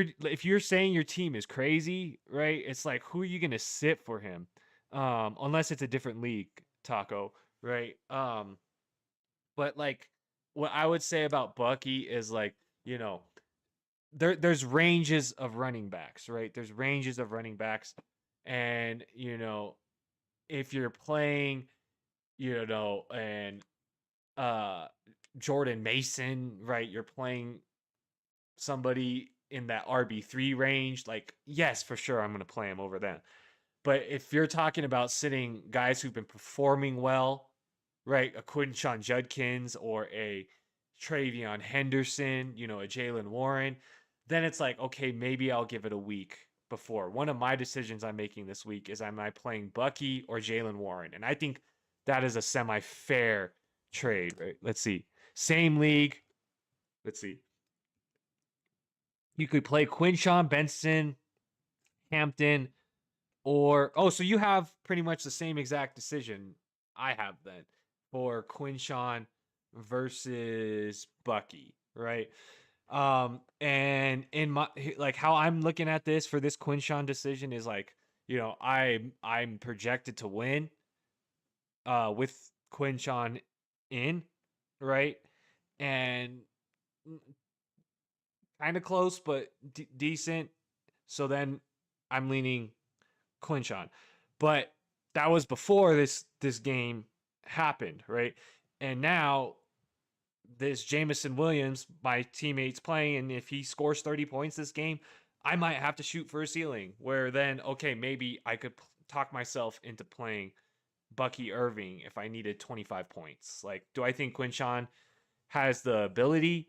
you're saying your team is crazy, right? It's like who are you gonna sit for him? Unless it's a different league, Taco, right? But like what I would say about Bucky is like, you know, there's ranges of running backs, right? There's ranges of running backs. And, if you're playing, and uh Jordan Mason, right? You're playing somebody in that RB3 range, like, yes, for sure, I'm going to play him over them. But if you're talking about sitting guys who've been performing well, right, a Quinshon Judkins or a Travion Henderson, a Jalen Warren, then it's like, okay, maybe I'll give it a week before. One of my decisions I'm making this week is am I playing Bucky or Jalen Warren? And I think that is a semi-fair trade, right? Let's see. Same league. Let's see. You could play Quinshon, Benson, Hampton, so you have pretty much the same exact decision I have then for Quinshon versus Bucky, right? And in my like how I'm looking at this for this Quinshon decision is like, I'm projected to win with Quinshon in, right? And kind of close, but decent. So then I'm leaning Quinshon. But that was before this game happened, right? And now this Jamison Williams, my teammate's playing, and if he scores 30 points this game, I might have to shoot for a ceiling. Where then, okay, maybe I could talk myself into playing Bucky Irving if I needed 25 points. Like, do I think Quinshon has the ability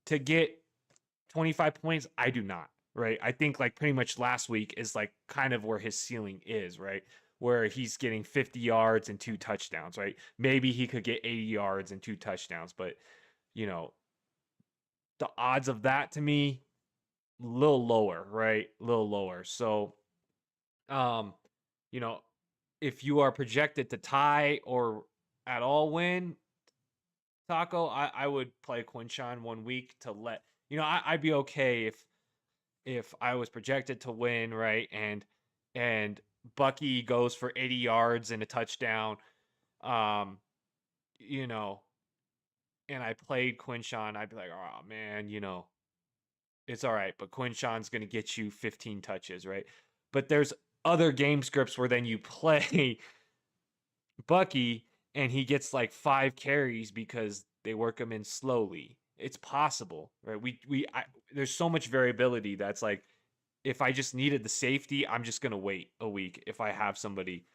to get 25 points? I do not, right? I think like pretty much last week is like kind of where his ceiling is, right? Where he's getting 50 yards and 2 touchdowns, right? Maybe he could get 80 yards and 2 touchdowns, but the odds of that to me a little lower, right? A little lower. So um you know, if you are projected to tie or at all win, Taco, I would play Quinshon 1 week to let I'd be okay if I was projected to win, right? And Bucky goes for 80 yards and a touchdown, um, you know, and I played Quinshon, I'd be like, oh man, it's all right, but Quinshon's gonna get you 15 touches, right? But there's other game scripts where then you play Bucky and he gets like 5 carries because they work him in slowly. It's possible, right? There's so much variability that's like if I just needed the safety, I'm just gonna wait a week if I have somebody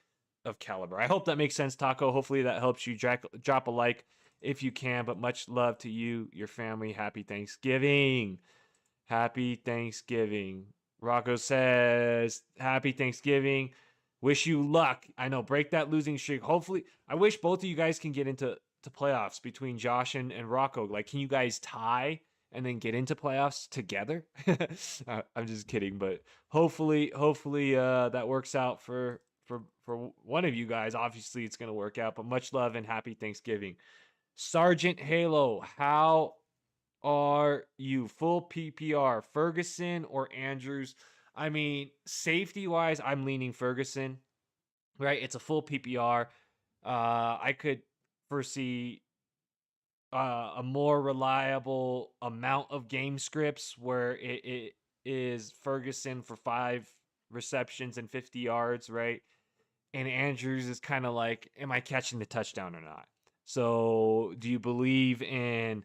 of caliber. I hope that makes sense, Taco. Hopefully that helps you. Drop a like if you can. But much love to you, your family. Happy Thanksgiving. Happy Thanksgiving. Rocco says, Happy Thanksgiving. Wish you luck. I know, break that losing streak. Hopefully, I wish both of you guys can get into playoffs between Josh and Rocco. Like, can you guys tie and then get into playoffs together? I'm just kidding, but hopefully, that works out for one of you guys. Obviously, it's gonna work out. But much love and happy Thanksgiving. Sergeant Halo, how are you? Full PPR, Ferguson or Andrews? I mean, safety wise, I'm leaning Ferguson, right? It's a full PPR. I could foresee a more reliable amount of game scripts where it is Ferguson for 5 receptions and 50 yards, right? And Andrews is kind of like, am I catching the touchdown or not? So, do you believe in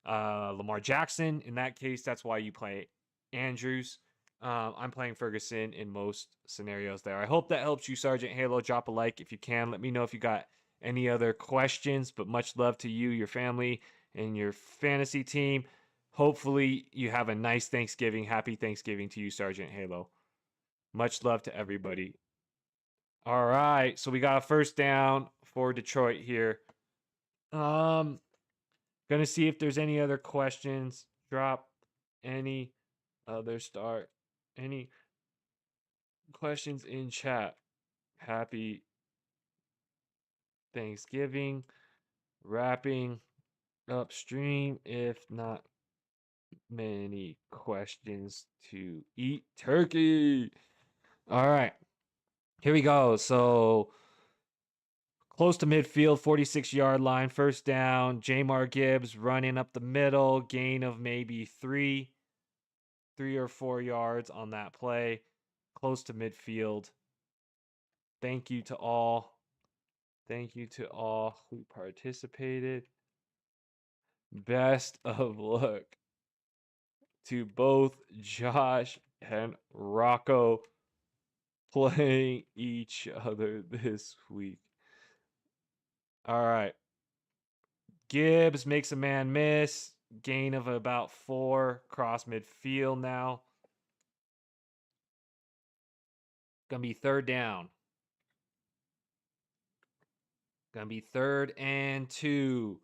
Lamar Jackson? In that case, that's why you play Andrews. I'm playing Ferguson in most scenarios there. I hope that helps you, Sergeant Halo. Drop a like if you can. Let me know if you got any other questions, but much love to you, your family, and your fantasy team. Hopefully, you have a nice Thanksgiving. Happy Thanksgiving to you, Sergeant Halo. Much love to everybody. All right, so we got a first down for Detroit here. Gonna see if there's any other questions. Drop any other start. Any questions in chat? Happy Thanksgiving. Wrapping upstream. If not many questions to eat turkey. All right. Here we go. So close to midfield, 46-yard line, first down. Jamar Gibbs running up the middle, gain of maybe 3 or 4 yards on that play. Close to midfield. Thank you to all. Thank you to all who participated. Best of luck to both Josh and Rocco playing each other this week. All right. Gibbs makes a man miss. Gain of about 4. Cross midfield now. Gonna be third down. Gonna be 3rd and 2.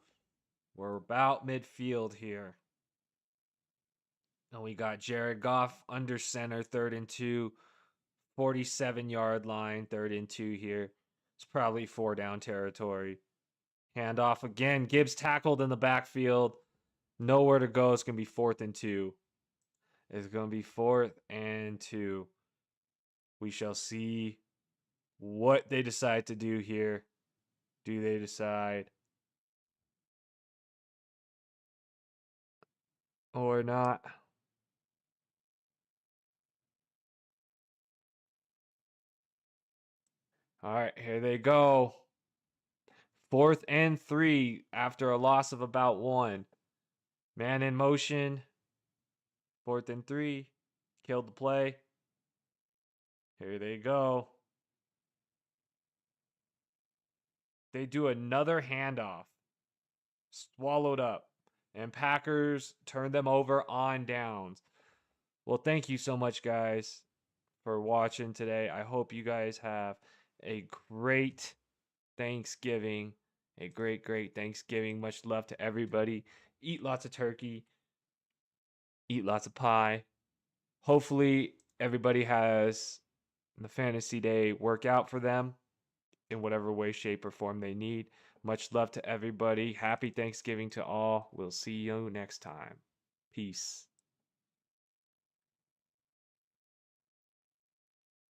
We're about midfield here. And we got Jared Goff under center, 3rd and 2. 47-yard line, 3rd and 2 here. It's probably 4 down territory. Handoff again. Gibbs tackled in the backfield. Nowhere to go. It's going to be 4th and 2. It's going to be 4th and 2. We shall see what they decide to do here. Do they decide or not? All right, here they go. 4th and 3 after a loss of about 1. Man in motion. 4th and 3. Killed the play. Here they go. They do another handoff. Swallowed up. And Packers turn them over on downs. Well, thank you so much, guys, for watching today. I hope you guys have a great Thanksgiving. A great, great Thanksgiving. Much love to everybody. Eat lots of turkey. Eat lots of pie. Hopefully, everybody has the fantasy day work out for them in whatever way, shape, or form they need. Much love to everybody. Happy Thanksgiving to all. We'll see you next time. Peace.